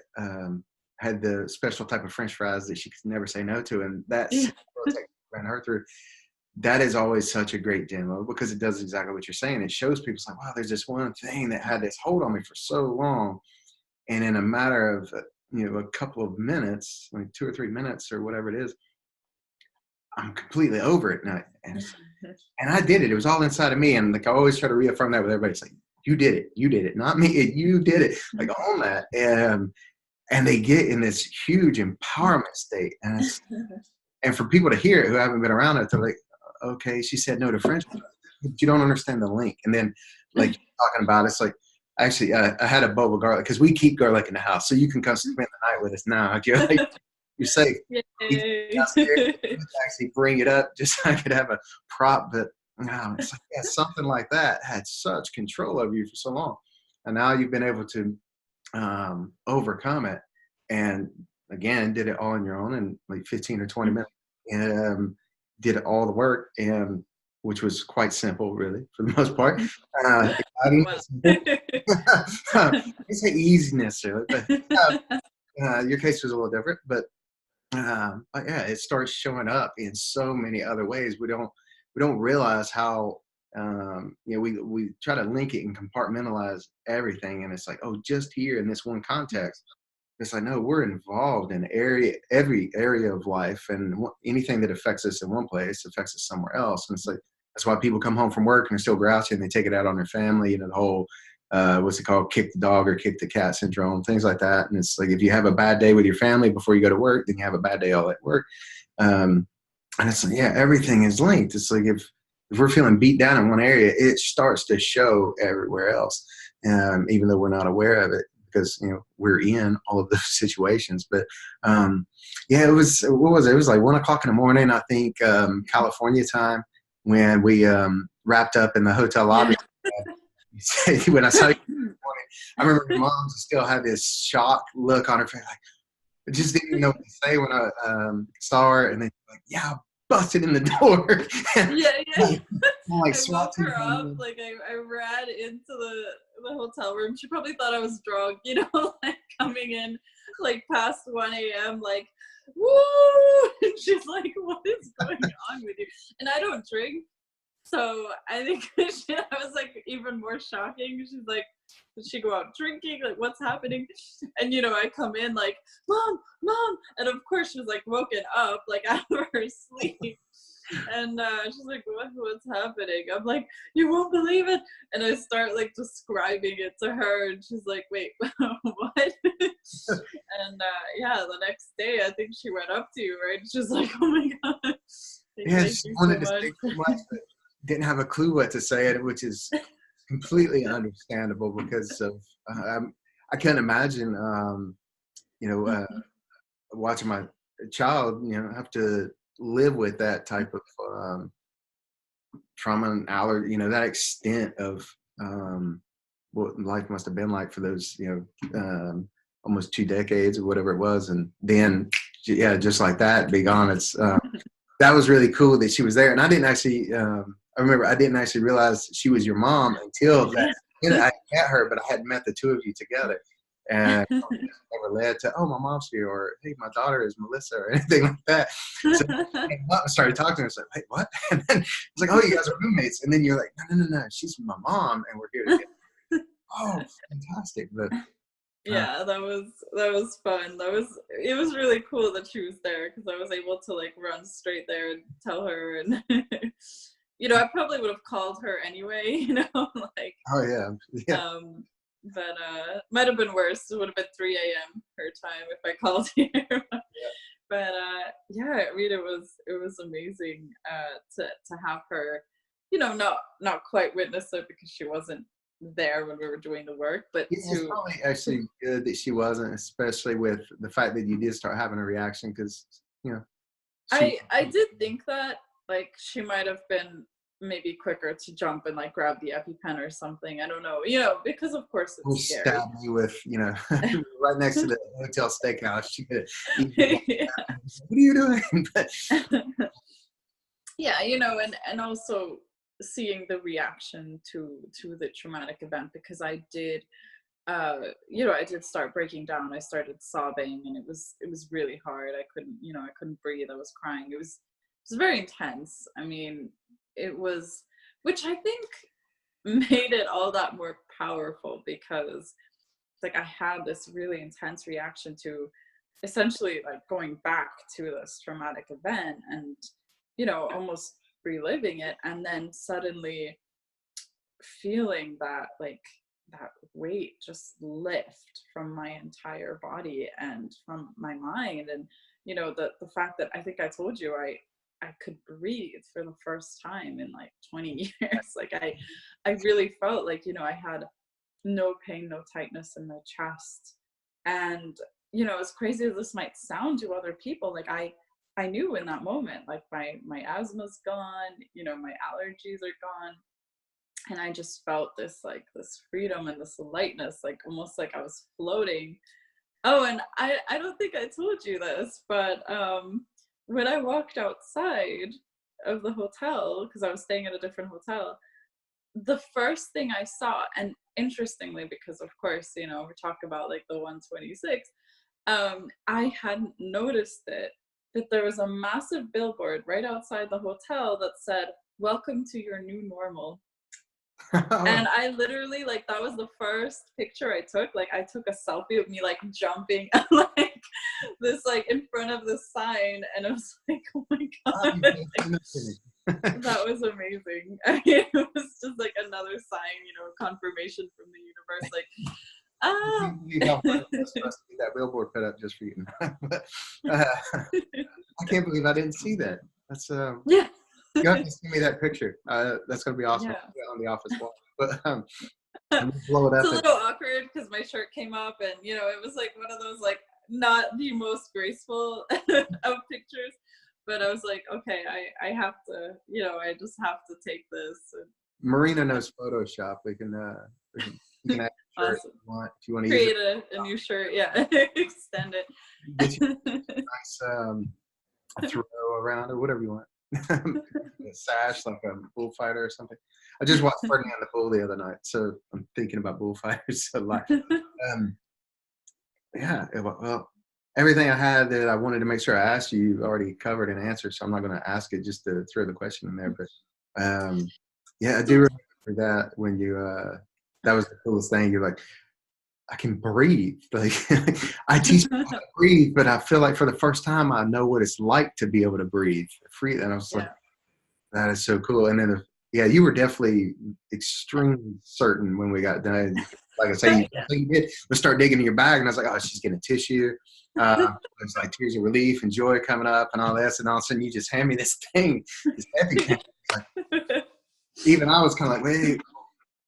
had the special type of French fries that she could never say no to, and that's ran her through. That is always such a great demo, because it does exactly what you're saying. It shows people, it's like, wow, there's this one thing that had this hold on me for so long, and in a matter of a couple of minutes, like 2 or 3 minutes or whatever it is, I'm completely over it. And I did it. It was all inside of me. And like I always try to reaffirm that with everybody. It's like, you did it, not me. You did it. Like own that. And they get in this huge empowerment state. And for people to hear it who haven't been around it, they're like, okay, she said no to French, but you don't understand the link. And then like talking about it's like, actually, I had a bowl of garlic, because we keep garlic in the house, so you can come spend the night with us now. You're safe. Actually bring it up just so I could have a prop, but it's like, yeah, something like that had such control over you for so long, and now you've been able to overcome it, and again did it all on your own in like 15 or 20 minutes, and did all the work, and which was quite simple, really, for the most part. I say easy necessarily, but your case was a little different. But yeah, it starts showing up in so many other ways. We don't realize how we try to link it and compartmentalize everything, and it's like, oh, just here in this one context. Because I know we're involved in every area of life, and anything that affects us in one place affects us somewhere else. And it's like, that's why people come home from work and they're still grouchy and they take it out on their family. You know, the whole, what's it called? Kick the dog or kick the cat syndrome, things like that. And it's like, if you have a bad day with your family before you go to work, then you have a bad day all at work. And it's like, yeah, everything is linked. It's like, if we're feeling beat down in one area, it starts to show everywhere else, even though we're not aware of it, because, you know, we're in all of those situations. But yeah, it was, what was it? It was like 1 o'clock in the morning, I think, California time, when we wrapped up in the hotel lobby. When I saw you this morning, I remember my mom still had this shocked look on her face, like, I just didn't know what to say when I saw her, and then like, yeah, I busted in the door. Yeah. Like, I woke her up, like I ran into the hotel room. She probably thought I was drunk, you know, like coming in like past 1 a.m. like, woo! And she's like, what is going on with you? And I don't drink, so I think I was like even more shocking. She's like, did she go out drinking? Like, what's happening? And, you know, I come in like, mom. And of course she was like woken up, like out of her sleep. And she's like, what's happening? I'm like, you won't believe it. And I start like describing it to her, and she's like, wait, what? And yeah, the next day I think she went up to you, right? She's like, oh my God. Yeah, she wanted to say too much, but didn't have a clue what to say, which is completely understandable, because of I can't imagine you know, watching my child, you know, have to live with that type of trauma and allergy, you know, that extent of what life must have been like for those, you know, almost 2 decades or whatever it was. And then, yeah, just like that, be gone. It's that was really cool that she was there. And I didn't actually, I remember I didn't actually realize she was your mom until that. I met her, but I hadn't met the two of you together. And never led to, oh, my mom's here, or hey, my daughter is Melissa, or anything like that. So I started talking to her. I was like, wait, what? And then it's like, oh, you guys are roommates. And then you're like, no, she's my mom, and we're here together. Oh, fantastic! But yeah, that was fun. It was really cool that she was there, because I was able to like run straight there and tell her. And you know, I probably would have called her anyway, you know, like, oh yeah. But might have been worse. It would have been 3 a.m. her time if I called you. But yeah, I mean, it was amazing to have her, you know, not quite witness it, because she wasn't there when we were doing the work. But It's probably actually good that she wasn't, especially with the fact that you did start having a reaction, because, you know, I did think that, like, she might have been maybe quicker to jump and like grab the EpiPen or something. I don't know, you know, because of course it's scary. Stab me with, you know, right next to the hotel steakhouse. She could Yeah. what are you doing? Yeah, you know, and also seeing the reaction to the traumatic event, because I did you know, I did start breaking down. I started sobbing, and it was really hard. I couldn't breathe. I was crying. It was very intense. I mean, it was, which I think made it all that more powerful, because like I had this really intense reaction to essentially like going back to this traumatic event, and, you know, almost reliving it, and then suddenly feeling that, like, that weight just lift from my entire body and from my mind. And, you know, the fact that, I think I told you, I could breathe for the first time in like 20 years. Like I really felt like, you know, I had no pain, no tightness in my chest. And, you know, as crazy as this might sound to other people, like I knew in that moment, like my asthma's gone, you know, my allergies are gone. And I just felt this freedom and this lightness, like almost like I was floating. Oh, and I don't think I told you this, but when I walked outside of the hotel, because I was staying at a different hotel, the first thing I saw, and interestingly, because of course, you know, we're talking about like the 126, I hadn't noticed it, that there was a massive billboard right outside the hotel that said, "Welcome to your new normal." And I literally, like, that was the first picture I took. Like, I took a selfie of me, like, jumping, like, this, like, in front of the sign. And it was like, oh my God. That was amazing. It was just like another sign, you know, confirmation from the universe. Like, I can't believe how fun it was for us to get that billboard put up just for you. But, I can't believe I didn't see that. That's yeah. you have to send me that picture. That's gonna be awesome. Yeah. I'll put it on the office wall. But I'm gonna blow it It's up. a little awkward because my shirt came up, and you know, it was like one of those, like, not the most graceful of pictures. But I was like, okay, I have to, you know, I just have to take this. And Marina knows Photoshop. We can you can add a shirt awesome. if you want to Create use a new shirt, yeah. Extend it. Get you a nice throw around or whatever you want. A sash like a bullfighter or something. I just watched Ferdinand the Bull the other night, so I'm thinking about bullfighters a lot. Yeah, well, everything I had that I wanted to make sure I asked you, you've already covered and answered, so I'm not going to ask it just to throw the question in there. But yeah, I do remember that when you, that was the coolest thing. You're like, I can breathe. Like, I teach people how to breathe, but I feel like for the first time, I know what it's like to be able to breathe free. And I was like, that is so cool. And then, yeah, you were definitely extremely certain when we got done. Like I say, you did. Let's start digging in your bag, and I was like, oh, she's getting a tissue. It's like tears of relief and joy coming up and all this, and all of a sudden you just hand me this thing, this heavy thing. Like, even I was kind of like, wait,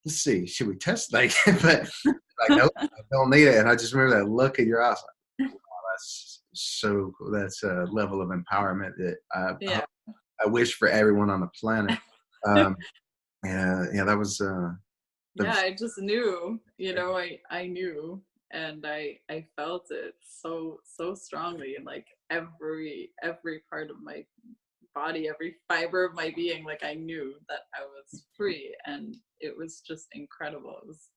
let's see, should we test? Like, but like, nope, I don't need it. And I just remember that look in your eyes, like, wow, that's so cool. That's a level of empowerment that I wish for everyone on the planet. Yeah, that was. I just knew, you know, I knew, and I felt it so strongly, and like every part of my body, every fiber of my being, like I knew that I was free, and it was just incredible. It was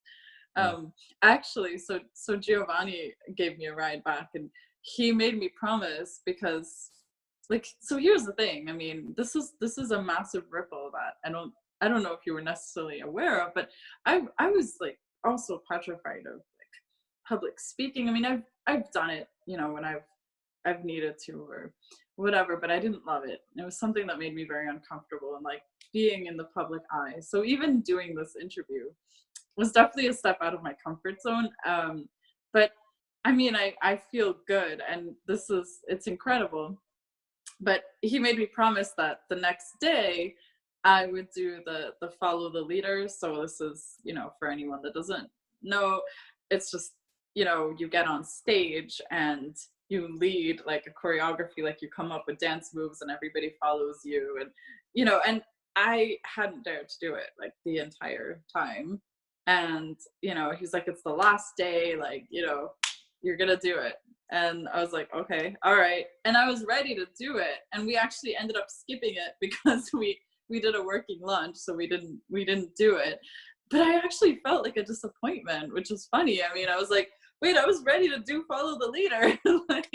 actually, so Giovanni gave me a ride back, and he made me promise, because, like, so here's the thing. I mean, this is a massive ripple that I don't know if you were necessarily aware of, but I was like also petrified of like public speaking. I mean, I've done it, you know, when I've needed to or whatever, but I didn't love it. It was something that made me very uncomfortable, and like being in the public eye. So even doing this interview was definitely a step out of my comfort zone. But I mean, I feel good, and it's incredible. But he made me promise that the next day I would do the follow the leader. So this is, you know, for anyone that doesn't know, it's just, you know, you get on stage and you lead like a choreography, like you come up with dance moves and everybody follows you. And, you know, and I hadn't dared to do it like the entire time. And, you know, he's like, it's the last day, like, you know, you're gonna do it. And I was like, okay, all right. And I was ready to do it. And we actually ended up skipping it because we did a working lunch, so we didn't do it. But I actually felt like a disappointment, which is funny. I mean, I was like, wait, I was ready to do follow the leader. Like,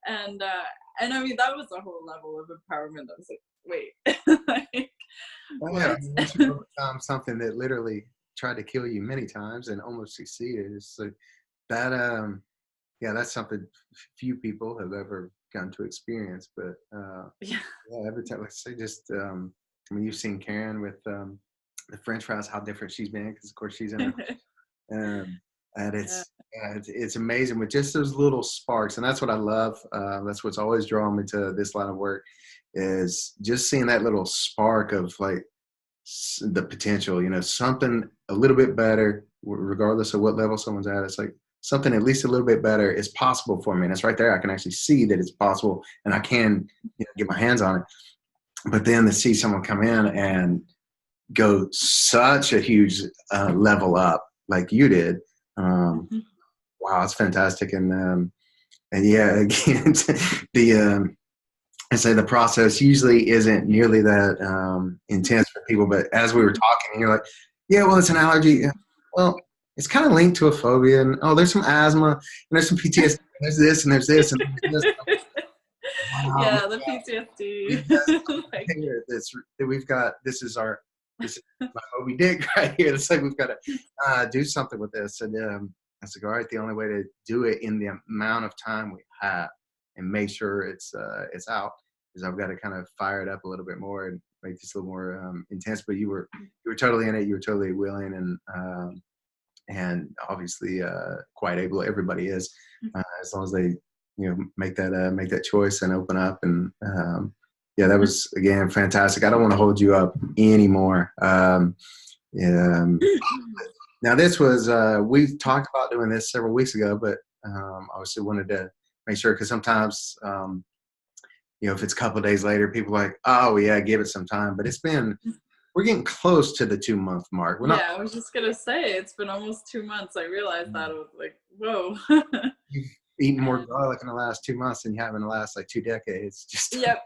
and I mean, that was a whole level of empowerment. I was like, wait. Like, well, yeah, I mean, once you overcome something that literally tried to kill you many times and almost succeeded, it's like that. Yeah, that's something few people have ever gotten to experience. But yeah, every time, let's say, just I mean, you've seen Karen with the French fries, how different she's been, because of course she's in it. And it's amazing with just those little sparks, and that's what I love. That's what's always drawn me to this line of work, is just seeing that little spark of like the potential, you know, something a little bit better, regardless of what level someone's at. It's like something at least a little bit better is possible for me, and it's right there. I can actually see that it's possible, and I can, you know, get my hands on it. But then to see someone come in and go such a huge level up like you did, wow, it's fantastic. And yeah, again, I say the process usually isn't nearly that intense for people. But as we were talking, you're like, yeah, well, it's an allergy. Well, it's kind of linked to a phobia, and oh, there's some asthma, and there's some PTSD, and there's this, and there's this, and there's this. Wow, yeah, the PTSD. We've got this is our this is my Moby Dick right here. It's like, we've got to do something with this. And I said, all right, the only way to do it in the amount of time we have and make sure it's out is I've got to kind of fire it up a little bit more and make this a little more intense. But you were totally in it. You were totally willing and obviously quite able. Everybody is, as long as they, make that choice and open up. And yeah, that was, again, fantastic. I don't want to hold you up anymore. Now this was, we talked about doing this several weeks ago, but obviously wanted to make sure, because sometimes, if it's a couple of days later, people are like, oh yeah, give it some time. But we're getting close to the 2-month mark. I was just going to say, it's been almost 2 months. I realized that. I was like, whoa. You've eaten more garlic in the last 2 months than you have in the last 2 decades. Just yep.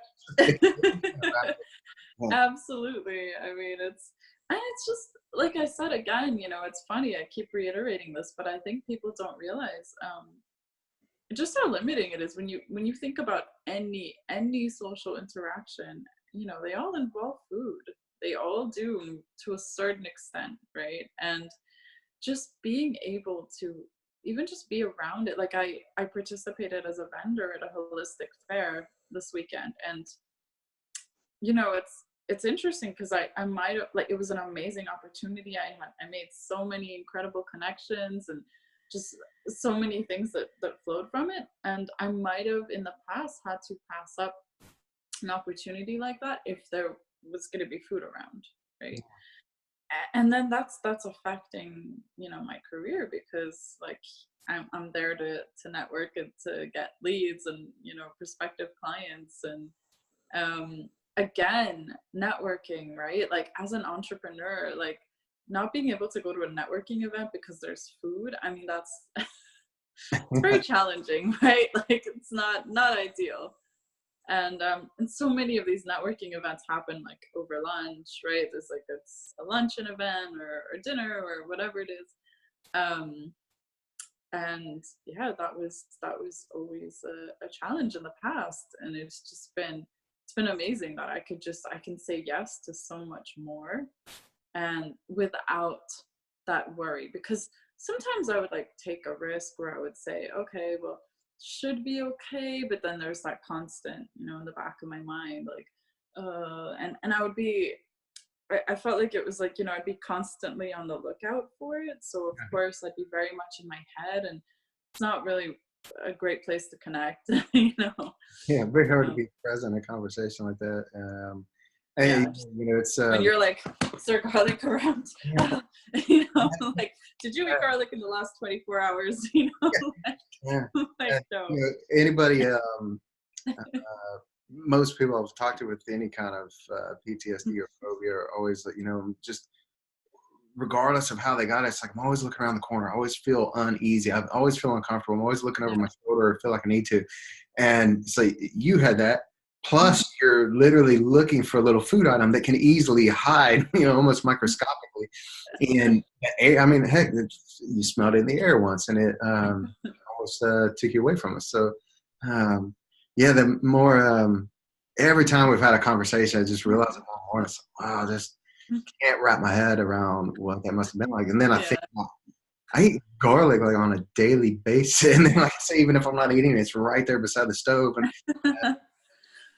Absolutely. I mean, it's just, like I said, again, it's funny. I keep reiterating this, but I think people don't realize just how limiting it is when you think about any social interaction. They all involve food. They all do, to a certain extent, right? And just being able to even just be around it. Like I participated as a vendor at a holistic fair this weekend, and it's interesting because I might have, like, it was an amazing opportunity. I made so many incredible connections and just so many things that flowed from it. And I might have in the past had to pass up an opportunity like that if there was going to be food around, right? And then that's affecting my career, because like I'm there to network and to get leads and prospective clients. And again, networking, right? Like as an entrepreneur, like not being able to go to a networking event because there's food, I mean, that's it's very challenging, right? Like it's not ideal. And so many of these networking events happen like over lunch, right? There's like, it's a luncheon event or dinner or whatever it is. And yeah, that was always a challenge in the past. And it's been amazing that I can say yes to so much more and without that worry. Because sometimes I would like take a risk where I would say, okay, well, should be okay, but then there's that constant in the back of my mind, like and I felt like it was like I'd be constantly on the lookout for it. So of course I'd be very much in my head, and it's not really a great place to connect. Yeah, very hard to be present in a conversation like that. It's when you're like, is there garlic around? Like, did you eat garlic in the last 24 hours? Like, no. Anybody, most people I've talked to with any kind of PTSD or phobia are always, just regardless of how they got it, it's like, I'm always looking around the corner. I always feel uneasy. I always feel uncomfortable. I'm always looking over my shoulder. I feel like I need to. And so you had that. Plus, you're literally looking for a little food item that can easily hide, almost microscopically in the air. I mean, heck, you smelled it in the air once, and it almost took you away from us. So, the more every time we've had a conversation, I just realized more and wow, I just can't wrap my head around what that must have been like. And then I think, I eat garlic like on a daily basis, and then like I say, even if I'm not eating it, it's right there beside the stove, and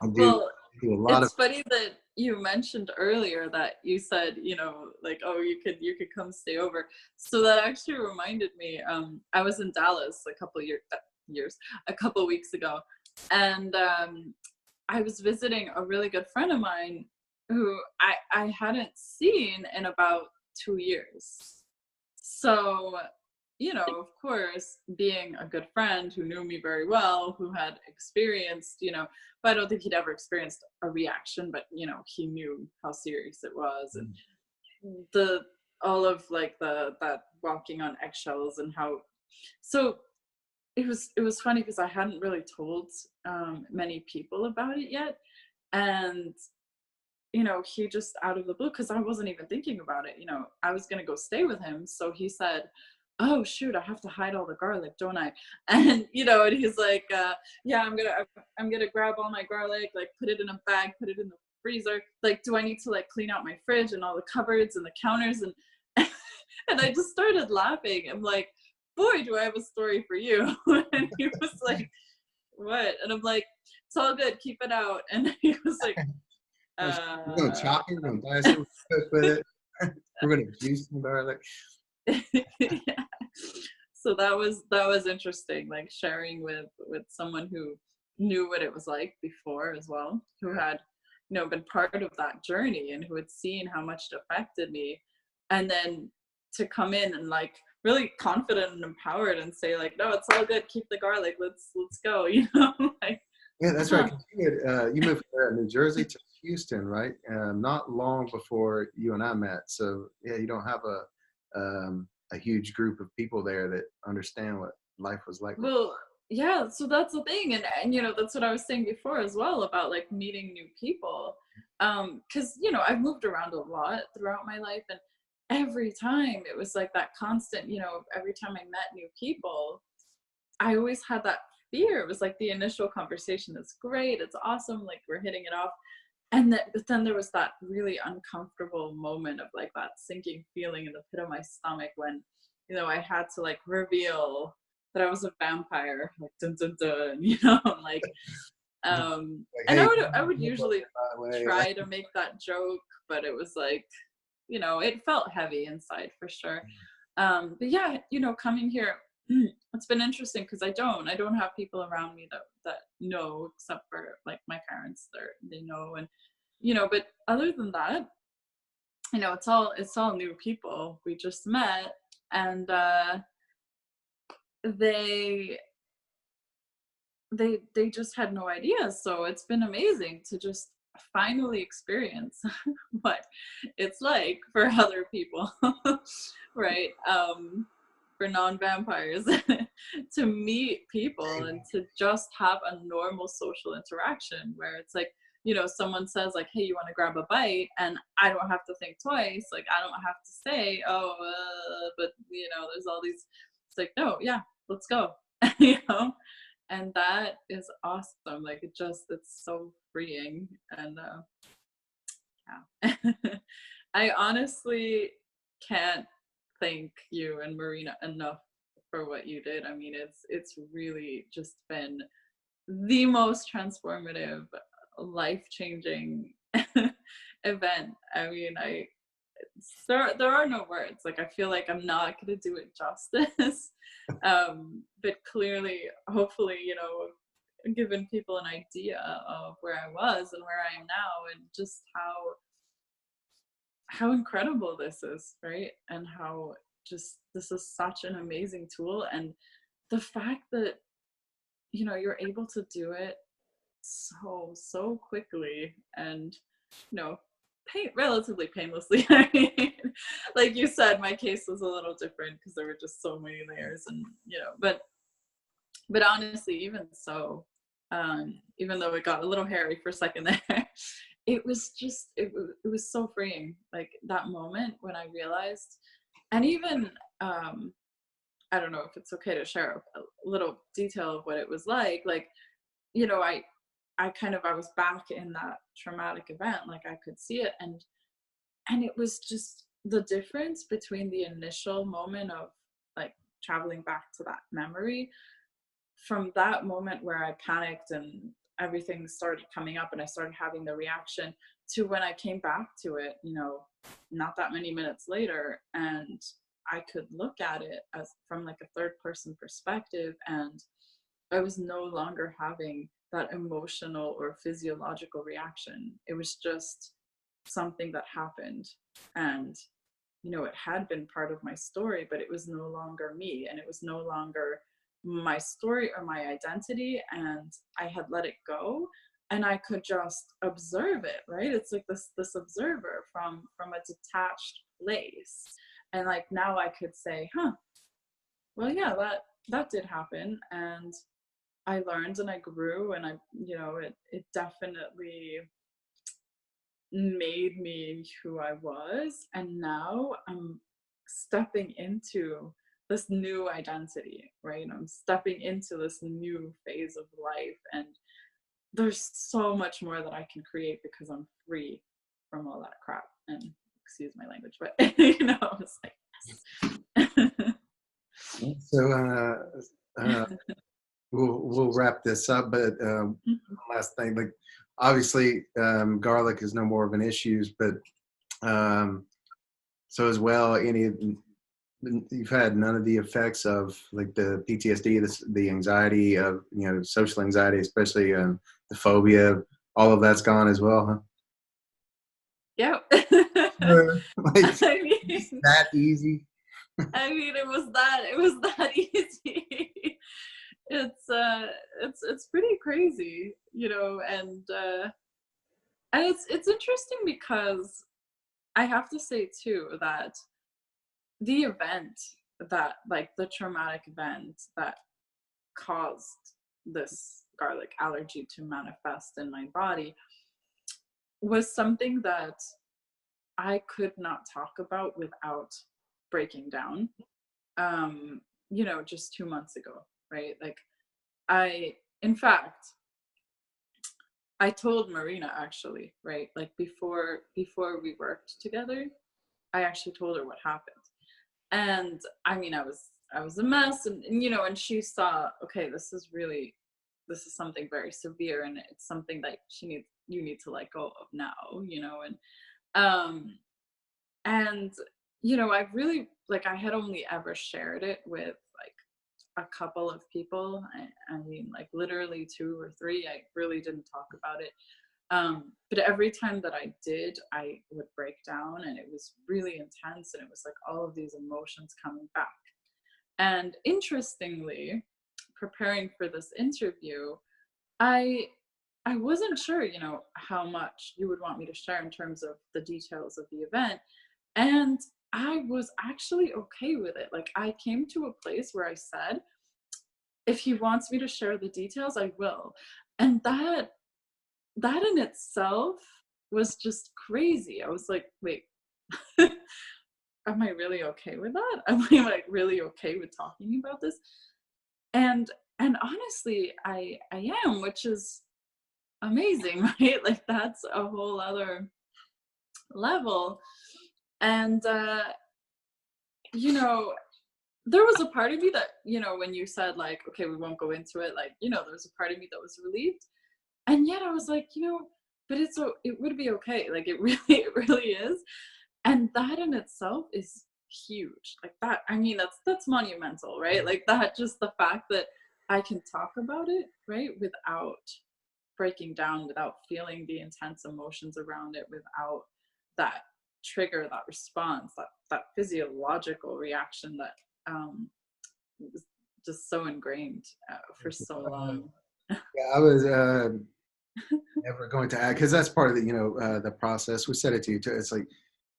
I do a lot it's funny that you mentioned earlier that you said, like, oh, you could come stay over. So that actually reminded me, I was in Dallas a couple weeks ago, and I was visiting a really good friend of mine who I hadn't seen in about 2 years. So of course, being a good friend who knew me very well, who had experienced, but I don't think he'd ever experienced a reaction, but, he knew how serious it was. And all of like that walking on eggshells and how, so it was funny because I hadn't really told many people about it yet. And, he just out of the blue, because I wasn't even thinking about it, I was going to go stay with him. So he said, oh shoot, I have to hide all the garlic, don't I? And and he's like, yeah, I'm gonna grab all my garlic, like put it in a bag, put it in the freezer? Like, do I need to like clean out my fridge and all the cupboards and the counters? And and I just started laughing. I'm like, boy, do I have a story for you. And he was like, what? And I'm like, it's all good, keep it out. And he was like, We're gonna chop it, we're gonna dice it, we're gonna cook with it. We're gonna juice some garlic. yeah. So that was interesting, like sharing with someone who knew what it was like before as well, who had, you know, been part of that journey and who had seen how much it affected me, and then to come in and like really confident and empowered and say like, no, it's all good, keep the garlic, let's go, you know. Like, Yeah, that's right. You moved from New Jersey to Houston, right? Not long before you and I met. So yeah, you don't have a huge group of people there that understand what life was like. well, yeah, so that's the thing. And you know, that's what I was saying before as well about like meeting new people. Because you know, I've moved around a lot throughout my life, and every time it was like that constant, you know, every time I met new people, I always had that fear. It was like the initial conversation is great, it's awesome, like we're hitting it off. And then, but then there was that really uncomfortable moment of like that sinking feeling in the pit of my stomach when, you know, I had to like reveal that I was a vampire, like dun dun dun, you know, like, Like, and hey, I would usually by the way, try to make that joke, but it was like, you know, it felt heavy inside for sure. But yeah, you know, coming here, it's been interesting because I don't have people around me that know, except for like my parents. They know, and you know, but other than that, you know, it's all new people we just met, and they they just had no idea. So it's been amazing to just finally experience what it's like for other people, right? For non-vampires to meet people and to just have a normal social interaction where it's like, you know, someone says like, hey, you want to grab a bite, and I don't have to think twice, like I don't have to say, oh, but you know, there's all these, it's like, no, yeah, let's go. You know, and that is awesome. Like it's so freeing. And yeah. I honestly can't thank you and Marina enough for what you did. I mean, it's really just been the most transformative, life-changing event. I mean, there are no words. Like I feel like I'm not gonna do it justice. But clearly, hopefully, you know, given people an idea of where I was and where I am now, and just how incredible this is, right? And how just this is such an amazing tool, and the fact that, you know, you're able to do it so quickly and, you know, relatively painlessly. I mean, like you said, my case was a little different because there were just so many layers, and you know, but honestly, even so, even though it got a little hairy for a second there, it was just it was so freeing. Like that moment when I realized, and even I don't know if it's okay to share a little detail of what it was like. Like, you know, I was back in that traumatic event, like I could see it, and it was just the difference between the initial moment of like traveling back to that memory, from that moment where I panicked and everything started coming up and I started having the reaction, to when I came back to it, you know, not that many minutes later, and I could look at it as from like a third person perspective, and I was no longer having that emotional or physiological reaction. It was just something that happened. And, you know, it had been part of my story, but it was no longer me, and it was no longer my story or my identity. And I had let it go, and I could just observe it, right? It's like this observer from a detached place. And like now I could say, huh, well, yeah, that did happen, and I learned and I grew, and I, you know, it definitely made me who I was. And now I'm stepping into this new identity, right? I'm stepping into this new phase of life, and there's so much more that I can create because I'm free from all that crap. And excuse my language, but I was like, So we'll wrap this up, but last thing, like obviously garlic is no more of an issue, but so as well, you've had none of the effects of like the PTSD, the anxiety of social anxiety, especially the phobia, all of that's gone as well, huh? yeah. Like I mean, that easy. it was that easy. It's pretty crazy, and it's interesting because I have to say too that the event like the traumatic event that caused this garlic allergy to manifest in my body was something that I could not talk about without breaking down. Just 2 months ago, right? Like in fact, I told Marina actually, right? Like before we worked together, I actually told her what happened. And I mean, I was a mess, and she saw, okay, this is something very severe, and it's something that you need to let go of now, um and I really, like, I had only ever shared it with like a couple of people. I mean, like literally two or three. I really didn't talk about it. But every time that I did, I would break down, and it was really intense, and it was like all of these emotions coming back. And interestingly, preparing for this interview, I I wasn't sure, how much you would want me to share in terms of the details of the event. And I was actually okay with it. Like, I came to a place where I said, if he wants me to share the details, I will. And that in itself was just crazy. I was like, wait, am I really okay with that? Am I like really okay with talking about this? And honestly, I am, which is amazing, right? Like, that's a whole other level. And there was a part of me that, when you said like, okay, we won't go into it, like, there was a part of me that was relieved. And yet I was like, but it would be okay. Like, it really is. And that in itself is huge. Like, that, I mean, that's monumental, right? Like, that, just the fact that I can talk about it, right, without breaking down, without feeling the intense emotions around it, without that trigger, that response, that physiological reaction that was just so ingrained for so long. Yeah, I was never going to add, because that's part of the process. We said it to you too. It's like,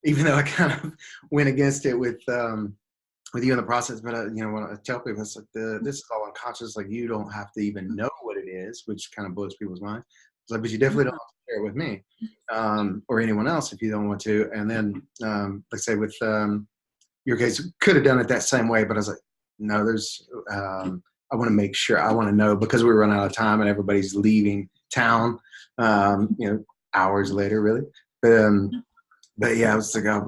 even though I kind of went against it with you in the process, but when I tell people, it's like this is all unconscious. Like, you don't have to even know what it is, which kind of blows people's minds. It's like, but you definitely don't have to share it with me or anyone else if you don't want to. And then, let's say with your case, could have done it that same way, but I was like, no, there's. I want to make sure. I want to know, because we run out of time and everybody's leaving town. Hours later, really. But yeah, I was like, I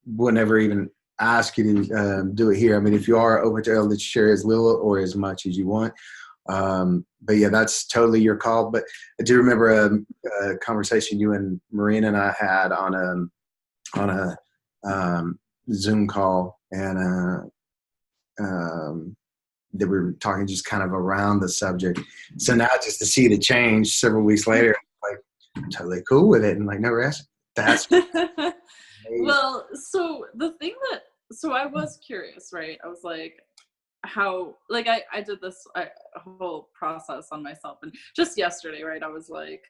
would never even ask you to do it here. I mean, if you are open to it, let's share as little or as much as you want. But yeah, that's totally your call. But I do remember a conversation you and Marina and I had on a Zoom call, and that we were talking just kind of around the subject. So now, just to see the change several weeks later, like, I'm totally cool with it, and like, never asked. That's Well, so so I was curious, right? I was like, how, like, I did this a whole process on myself, and just yesterday, right, I was like,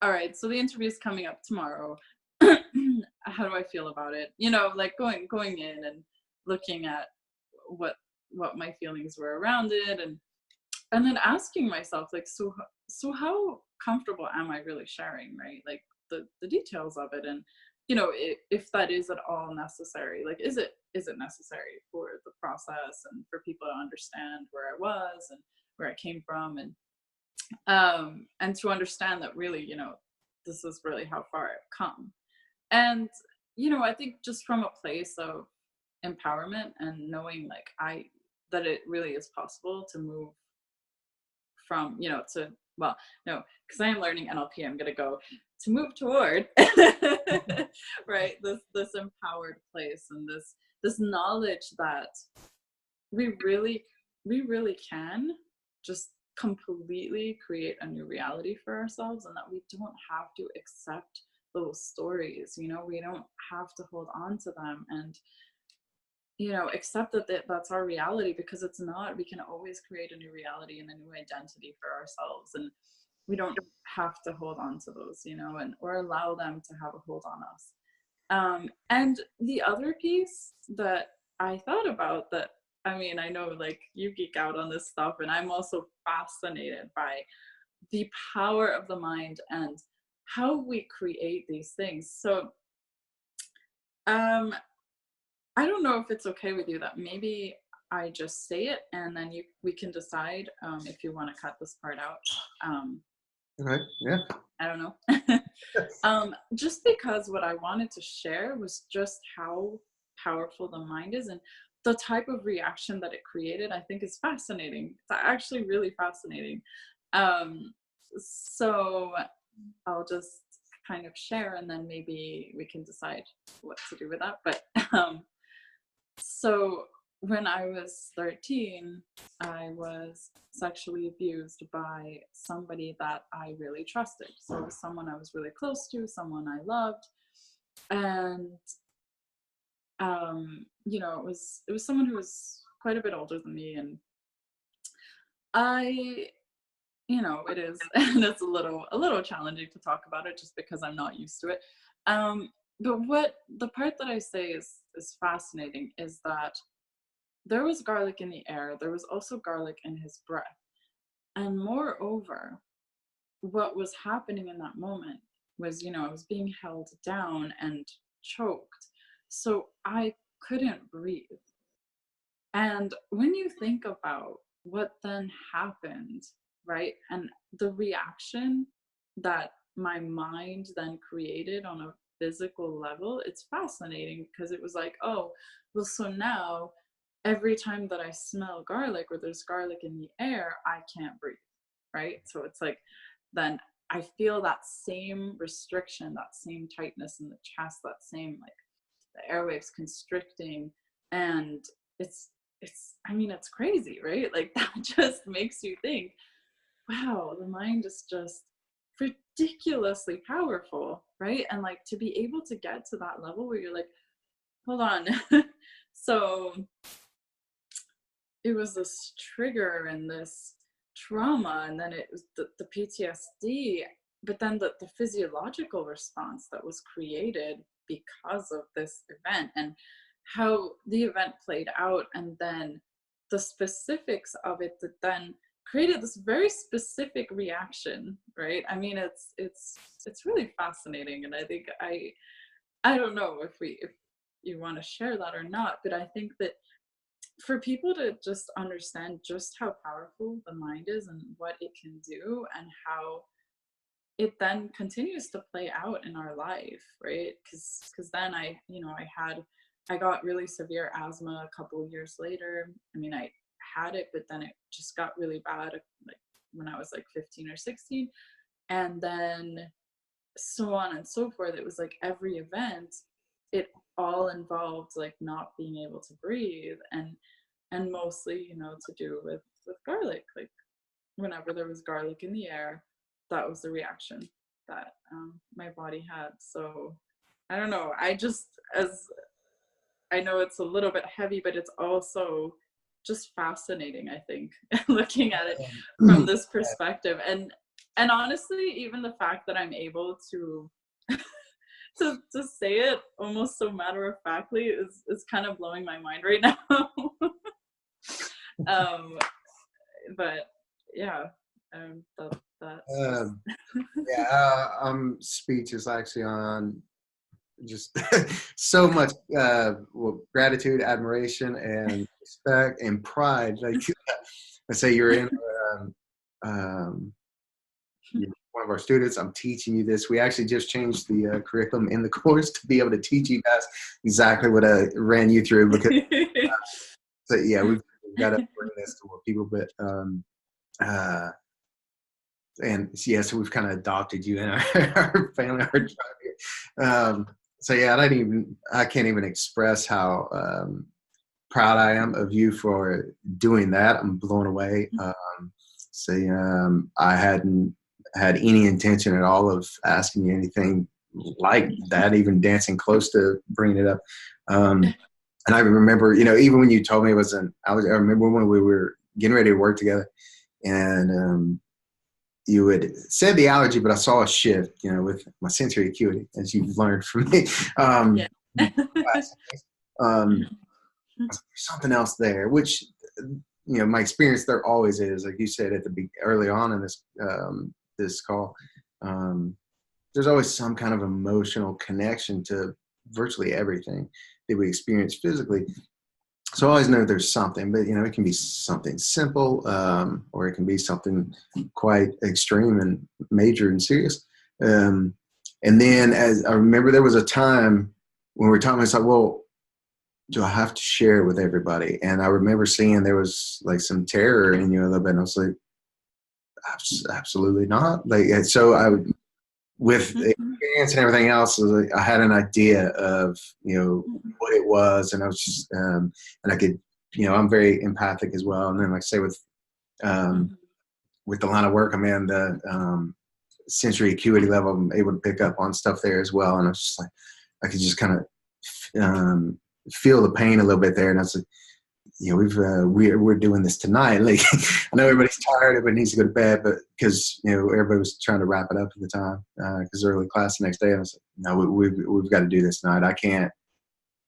all right, so the interview's coming up tomorrow. How do I feel about it? Like, going in and looking at what my feelings were around it, and then asking myself, like, so how comfortable am I really sharing, right? Like, the details of it, and if that is at all necessary. Like, is it necessary for the process and for people to understand where I was and where I came from? And And to understand that really, this is really how far I've come. And, I think just from a place of empowerment and knowing like that it really is possible to move from, to, well, no, because I am learning NLP, I'm going to go to move toward, right, this empowered place, and this knowledge that we really can just completely create a new reality for ourselves, and that we don't have to accept those stories. We don't have to hold on to them and accept that's our reality, because it's not. We can always create a new reality and a new identity for ourselves, and we don't have to hold on to those, or allow them to have a hold on us. And the other piece that I thought about, that I know like you geek out on this stuff, and I'm also fascinated by the power of the mind and how we create these things. So I don't know if it's okay with you that maybe I just say it, and then we can decide if you want to cut this part out. Okay. Yeah. I don't know. Just because what I wanted to share was just how powerful the mind is, and the type of reaction that it created, I think, is fascinating. It's actually really fascinating. So I'll just kind of share, and then maybe we can decide what to do with that. But so when I was 13, I was sexually abused by somebody that I really trusted. So someone I was really close to, someone I loved. And, it was someone who was quite a bit older than me. And it is, and it's a little challenging to talk about it just because I'm not used to it. But what the part that I say is fascinating is that there was garlic in the air. There was also garlic in his breath. And moreover, what was happening in that moment was, I was being held down and choked. So I couldn't breathe. And when you think about what then happened, right, and the reaction that my mind then created on a physical level, it's fascinating, because it was like, oh, well, so now every time that I smell garlic or there's garlic in the air, I can't breathe, right? So it's like, then I feel that same restriction, that same tightness in the chest, that same, like, the airwaves constricting. And it's crazy, right? Like, that just makes you think, wow, the mind is just ridiculously powerful, right? And like, to be able to get to that level where you're like, hold on. So it was this trigger and this trauma, and then it was the PTSD, but then the physiological response that was created because of this event, and how the event played out, and then the specifics of it that then created this very specific reaction, right? It's really fascinating, and I think I don't know if you want to share that or not, but I think that for people to just understand just how powerful the mind is and what it can do, and how it then continues to play out in our life, right? Because then I got really severe asthma a couple of years later. I had it, but then it just got really bad, like when I was like 15 or 16, and then so on and so forth. It was like every event, it all involved like not being able to breathe, and mostly, to do with garlic. Like, whenever there was garlic in the air, that was the reaction that my body had. So I don't know, as I know it's a little bit heavy, but it's also just fascinating, I think, looking at it from this perspective. And honestly, even the fact that I'm able to to say it almost so matter of factly is kind of blowing my mind right now. But yeah, that's Yeah, I'm speechless actually on just so much gratitude, admiration, and respect and pride. Like, I say, you're in you're one of our students. I'm teaching you this. We actually just changed the curriculum in the course to be able to teach you guys exactly what I ran you through, because so yeah, we've got to bring this to more people. But uh, and yeah, so we've kind of adopted you in our family, our tribe here. So yeah, I can't even express how proud I am of you for doing that. I'm blown away. I hadn't had any intention at all of asking you anything like that, even dancing close to bringing it up. And I remember, even when you told me I remember when we were getting ready to work together, and you had said the allergy, but I saw a shift, with my sensory acuity, as you've learned from me. Yeah. Something else there, which, my experience there always is, like you said early on in this call, there's always some kind of emotional connection to virtually everything that we experience physically. So I always know there's something, but it can be something simple, or it can be something quite extreme and major and serious. And then, as I remember, there was a time when we were talking, it's like, well, do I have to share it with everybody? And I remember seeing there was like some terror in you a little bit. And I was like, absolutely not. Like, so with experience and everything else, I had an idea of, what it was. And I was just, and I could, I'm very empathic as well. And then, like I say, with the line of work I'm in, the sensory acuity level, I'm able to pick up on stuff there as well. And I was just like, I could just kind of feel the pain a little bit there. And I was like, we're doing this tonight. Like, I know everybody's tired, everybody needs to go to bed, but because everybody was trying to wrap it up at the time, because early class the next day. I was like, no, we've got to do this tonight. I can't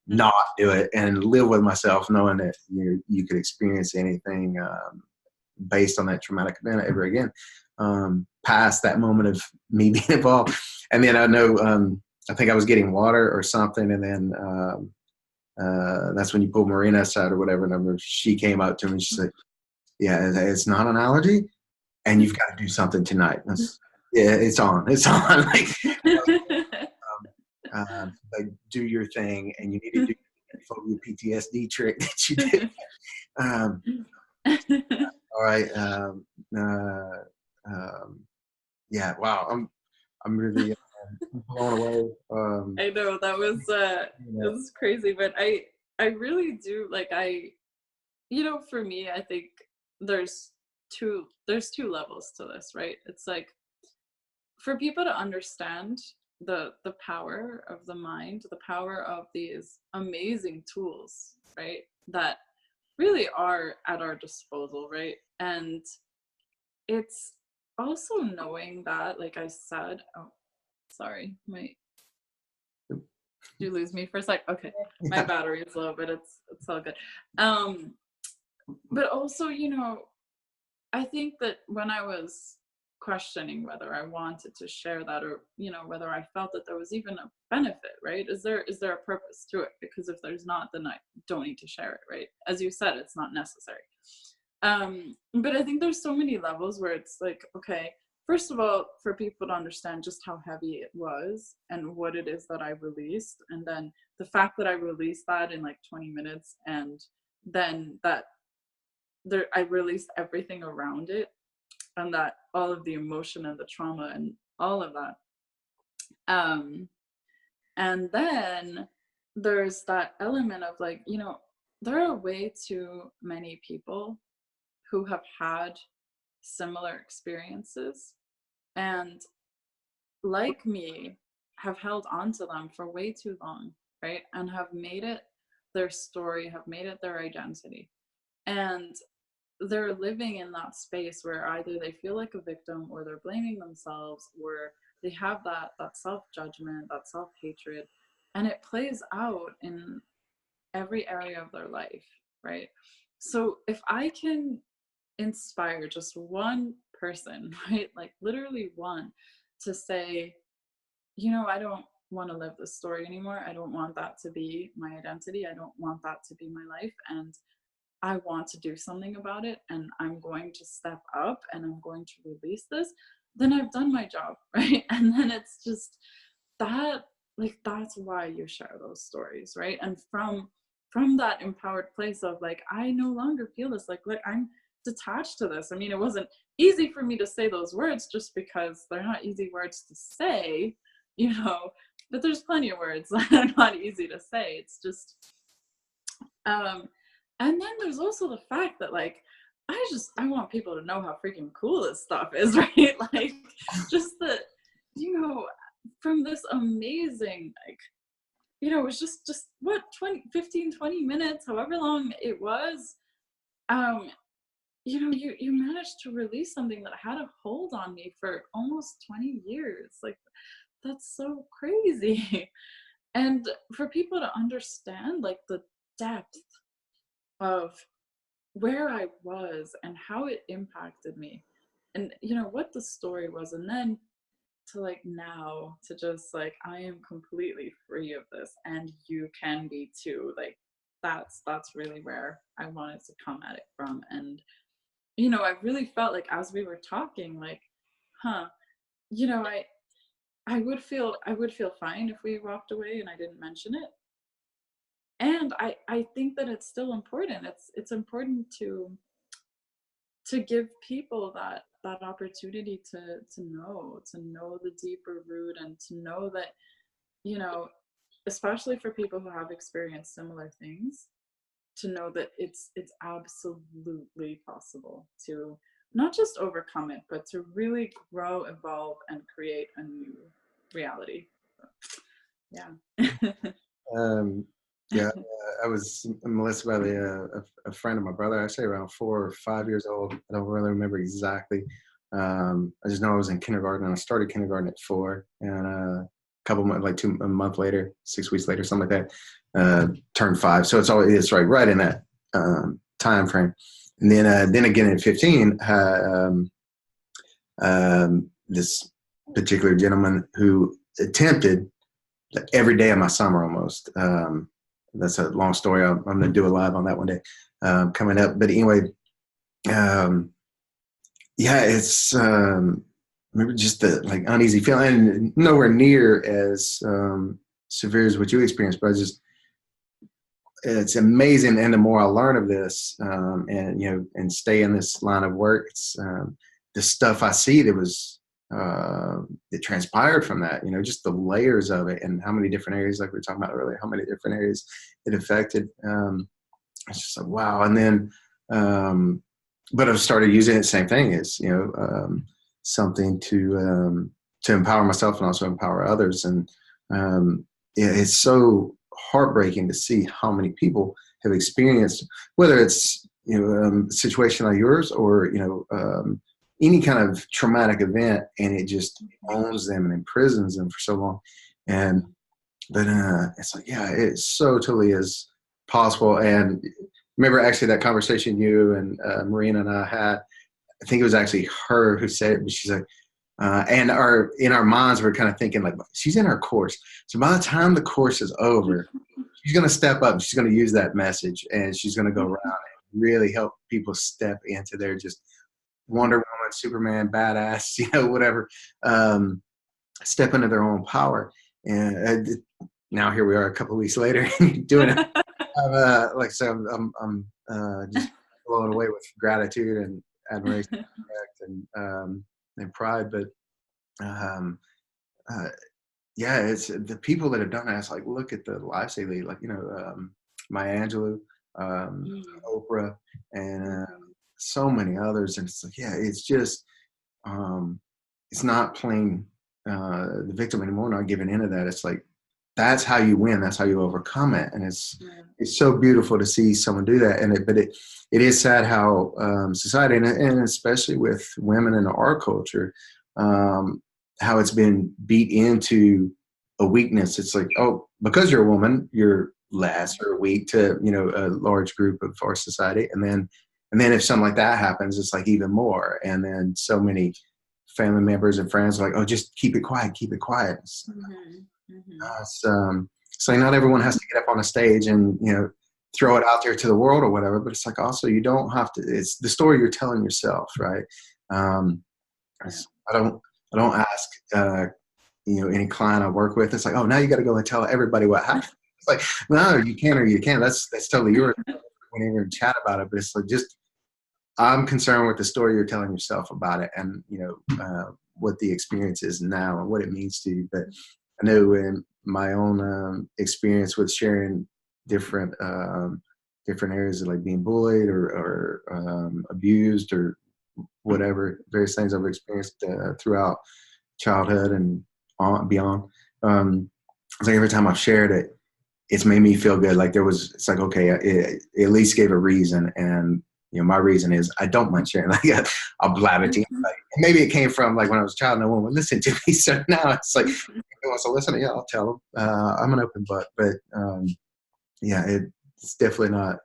not do it and live with myself knowing that you could experience anything based on that traumatic event ever again, past that moment of me being involved. And then I know, I think I was getting water or something, and then that's when you pulled Marina aside or whatever. And I remember she came up to me and she said, yeah, it's not an allergy, and you've got to do something tonight. Yeah, it's on. Like, like, do your thing, and you need to do the phobia-PTSD trick that you did. All right. Yeah. Wow. I'm really blown away. I know that was it was crazy, but I really do like for me, I think there's two levels to this, right? It's like for people to understand the power of the mind, the power of these amazing tools, right? That really are at our disposal, right? And it's also knowing that, like I said, oh, sorry, did you lose me for a sec? Okay, my battery is low, but it's all good. But also, I think that when I was questioning whether I wanted to share that, or whether I felt that there was even a benefit, right? Is there a purpose to it? Because if there's not, then I don't need to share it, right? As you said, it's not necessary. But I think there's so many levels where it's like, okay, first of all, for people to understand just how heavy it was and what it is that I released, and then the fact that I released that in like 20 minutes, and then that I released everything around it, and that all of the emotion and the trauma and all of that. And then there's that element of like, there are way too many people who have had similar experiences, and like me, have held on to them for way too long, right? And have made it their story, have made it their identity. And they're living in that space where either they feel like a victim, or they're blaming themselves, or they have that self-judgment, that self-hatred, and it plays out in every area of their life, right? So if I can inspire just one person, right, like literally one, to say, I don't want to live this story anymore. I don't want that to be my identity. I don't want that to be my life. And I want to do something about it, and I'm going to step up and I'm going to release this, then I've done my job, right? And then it's just that, like, that's why you share those stories, right? And from that empowered place of like, I no longer feel this, like I'm detached to this. I mean, it wasn't easy for me to say those words just because they're not easy words to say, you know, but there's plenty of words that are not easy to say. It's just, and then there's also the fact that like, I want people to know how freaking cool this stuff is, right? Like, just that, you know, from this amazing, like, you know, it was just what, 20 minutes, however long it was, you know, you managed to release something that had a hold on me for almost 20 years. Like, that's so crazy. And for people to understand like the depth of where I was and how it impacted me, and you know what the story was, and then to like now to just like, I am completely free of this and you can be too. Like, that's really where I wanted to come at it from. And you know, I really felt like as we were talking, like, you know, I would feel fine if we walked away and I didn't mention it. And I think that it's still important. It's important to give people that opportunity to know the deeper root, and to know that, you know, especially for people who have experienced similar things, to know that it's absolutely possible to not just overcome it, but to really grow, evolve, and create a new reality. So, yeah. Yeah, I was molested by a friend of my brother, actually around 4 or 5 years old. I don't really remember exactly. I just know I was in kindergarten, and I started kindergarten at 4, and a couple months, like a month later, 6 weeks later, something like that, turned 5. So it's right in that time frame. And then again at 15, this particular gentleman who attempted every day of my summer almost. That's a long story. I'm going to do a live on that one day coming up. But anyway, yeah, it's maybe just the like uneasy feeling, nowhere near as severe as what you experienced, but it's amazing. And the more I learn of this, and you know, and stay in this line of work, it's the stuff I see that transpired from that, you know, just the layers of it and how many different areas, like we were talking about earlier, how many different areas it affected. It's just like, wow. And then, but I've started using it, same thing as, you know, something to empower myself and also empower others. And it's so heartbreaking to see how many people have experienced, whether it's, you know, a situation like yours, or, you know, any kind of traumatic event, and it just owns them and imprisons them for so long. But it's like, yeah, it so totally is possible. And remember actually that conversation you and Marina and I had, I think it was actually her who said it, but she's like, and in our minds, we're kind of thinking like, she's in our course. So by the time the course is over, she's going to step up and she's going to use that message, and she's going to go around and really help people step into their just Wonder Woman, Superman, badass, you know, whatever, step into their own power. And now here we are a couple of weeks later doing it. Like I said, I'm just blown away with gratitude and admiration and pride. But yeah, it's the people that have done that. It's like, look at the lives they lead, like, you know, Maya Angelou, Oprah, and so many others. And it's like, yeah, it's just, it's not playing the victim anymore, not giving into that. It's like, that's how you win. That's how you overcome it. And it's so beautiful to see someone do that. And it is sad how society, and especially with women in our culture, how it's been beat into a weakness. It's like, oh, because you're a woman, you're less or weak to, you know, a large group of our society. And then if something like that happens, it's like even more. And then so many family members and friends are like, oh, just keep it quiet, keep it quiet. It's like not everyone has to get up on a stage and, you know, throw it out there to the world or whatever, but it's like also you don't have to, it's the story you're telling yourself, right? I don't I don't ask, any client I work with. It's like, oh, now you got to go and tell everybody what happened. It's like, no, you can or you can't. That's totally yours. We didn't even chat about it, but it's like just I'm concerned with the story you're telling yourself about it, and what the experience is now and what it means to you. But I know in my own experience with sharing different different areas of like being bullied or abused or whatever various things I've experienced throughout childhood and on beyond. It's like every time I've shared it, it's made me feel good. Like it's like, okay, it at least gave a reason. And, my reason is I don't mind sharing. Like, I'll blab it to you. Like, maybe it came from like when I was a child, no one would listen to me. So now it's like, if he wants to listen, yeah, I'll tell them. I'm an open book, but yeah, it's definitely not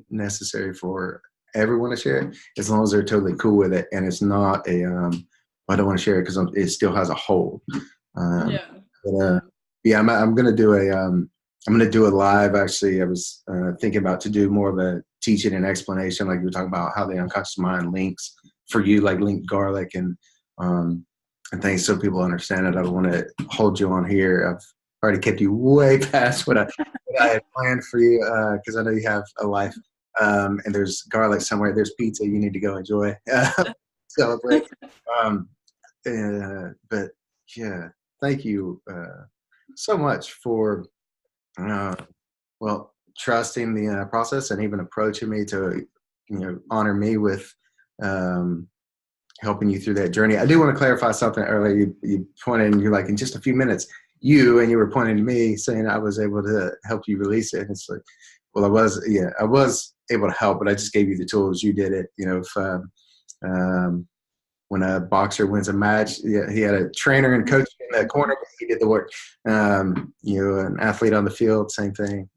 necessary for everyone to share it, as long as they're totally cool with it. And it's not I don't want to share it because it still has a hold. Yeah. But, yeah, I'm gonna do I'm gonna do a live. Actually, I was thinking about to do more of a teaching and explanation, like you were talking about how the unconscious mind links for you, like link garlic and things, so people understand it. I don't want to hold you on here. I've already kept you way past what I had planned for you because I know you have a life. And there's garlic somewhere. There's pizza you need to go enjoy, celebrate. Um, but yeah, thank you so much for uh, trusting the process and even approaching me to honor me with um, helping you through that journey. I do want to clarify something earlier. You pointed and you're like, in just a few minutes, you were pointing to me saying I was able to help you release it. And it's like, well, I was able to help, but I just gave you the tools. You did it. If when a boxer wins a match, yeah, he had a trainer and coach in the corner, but he did the work. An athlete on the field, same thing.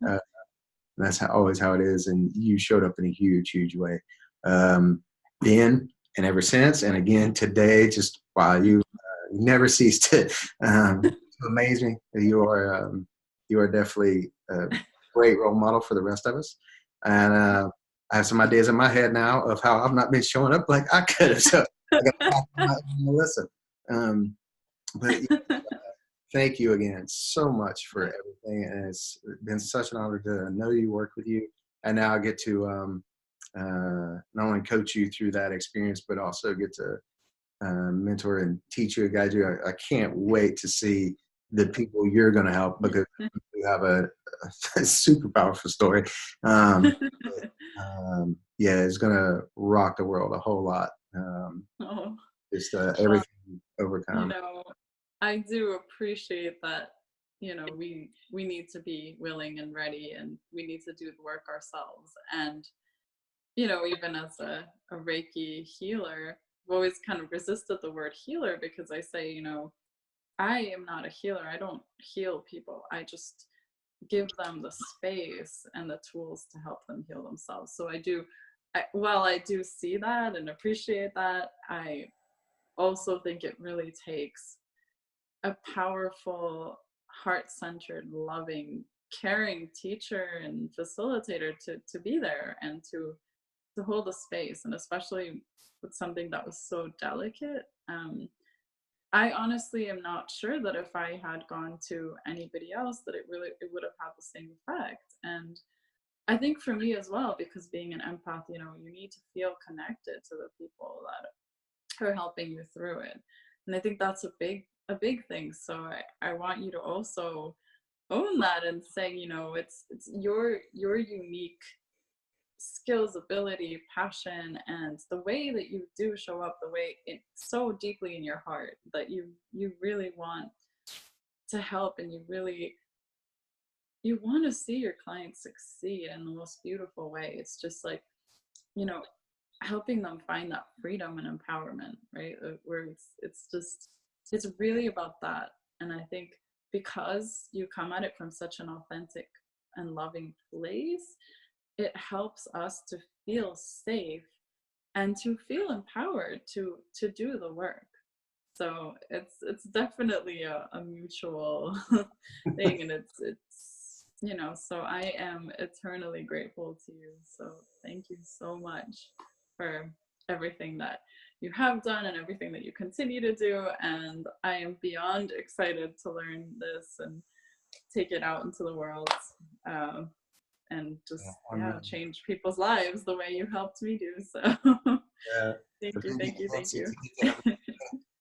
That's always how it is. And you showed up in a huge, huge way. Then and ever since, and again today, just wow, you never cease to amaze me. You are definitely a great role model for the rest of us. And I have some ideas in my head now of how I've not been showing up like I could have. So I got to listen. But thank you again so much for everything. And it's been such an honor to know you, work with you. And now I get to not only coach you through that experience, but also get to mentor and teach you and guide you. I can't wait to see the people you're going to help, because you have a super powerful story. Yeah, it's going to rock the world a whole lot. Just everything overcome. I do appreciate that. We need to be willing and ready, and we need to do the work ourselves. And even as a Reiki healer, I've always kind of resisted the word healer, because I say, I am not a healer. I don't heal people. I just give them the space and the tools to help them heal themselves. So while I do see that and appreciate that, I also think it really takes a powerful, heart-centered, loving, caring teacher and facilitator to be there and to hold a space, and especially with something that was so delicate. I honestly am not sure that if I had gone to anybody else that it would have had the same effect. And I think for me as well, because being an empath, you need to feel connected to the people that are helping you through it. And I think that's a big thing. So I want you to also own that and say, it's your unique skills, ability, passion, and the way that you do show up, the way it's so deeply in your heart that you really want to help, and you want to see your clients succeed in the most beautiful way. It's just like, helping them find that freedom and empowerment, right? Where it's really about that. And I think because you come at it from such an authentic and loving place, it helps us to feel safe and to feel empowered to do the work. So it's definitely a mutual thing, and it's so I am eternally grateful to you. So thank you so much for everything that you have done and everything that you continue to do. And I am beyond excited to learn this and take it out into the world, and just change people's lives the way you helped me do. So thank you.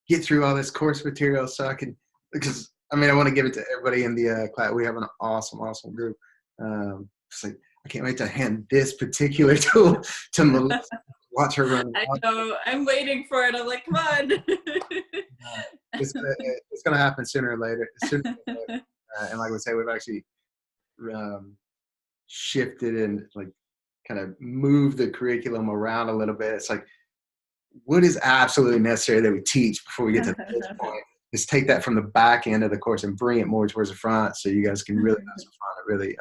Get through all this course material so I can, because I mean, I want to give it to everybody in the class. We have an awesome group. It's like, I can't wait to hand this particular tool to Melissa. Watch her run. I know. I'm waiting for it. I'm like, come on. It's gonna happen sooner or later. And like we say, we've actually shifted and like kind of moved the curriculum around a little bit. It's like, what is absolutely necessary that we teach before we get to this point? Is take that from the back end of the course and bring it more towards the front, so you guys can really have some fun and really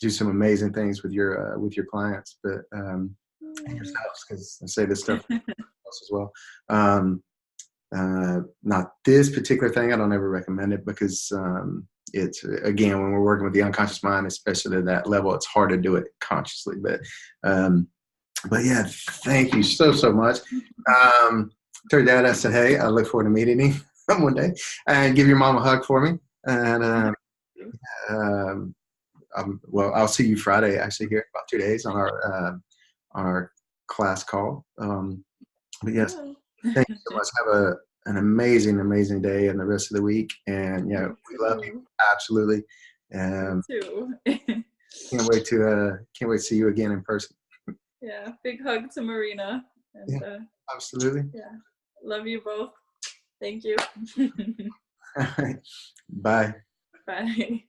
do some amazing things with your clients, but and yourselves, because I say this stuff else as well. Not this particular thing. I don't ever recommend it, because it's, again, when we're working with the unconscious mind, especially at that level, it's hard to do it consciously. But yeah, thank you so much. To your dad, I said, hey, I look forward to meeting him one day, and give your mom a hug for me. And well, I'll see you Friday, actually, here in about 2 days on our class call. But yes, thank you so much. Have an amazing day and the rest of the week. And yeah, we love you, absolutely. You too. Can't wait to see you again in person. Yeah, big hug to Marina. And, absolutely. Yeah, love you both. Thank you. All right. Bye. Bye.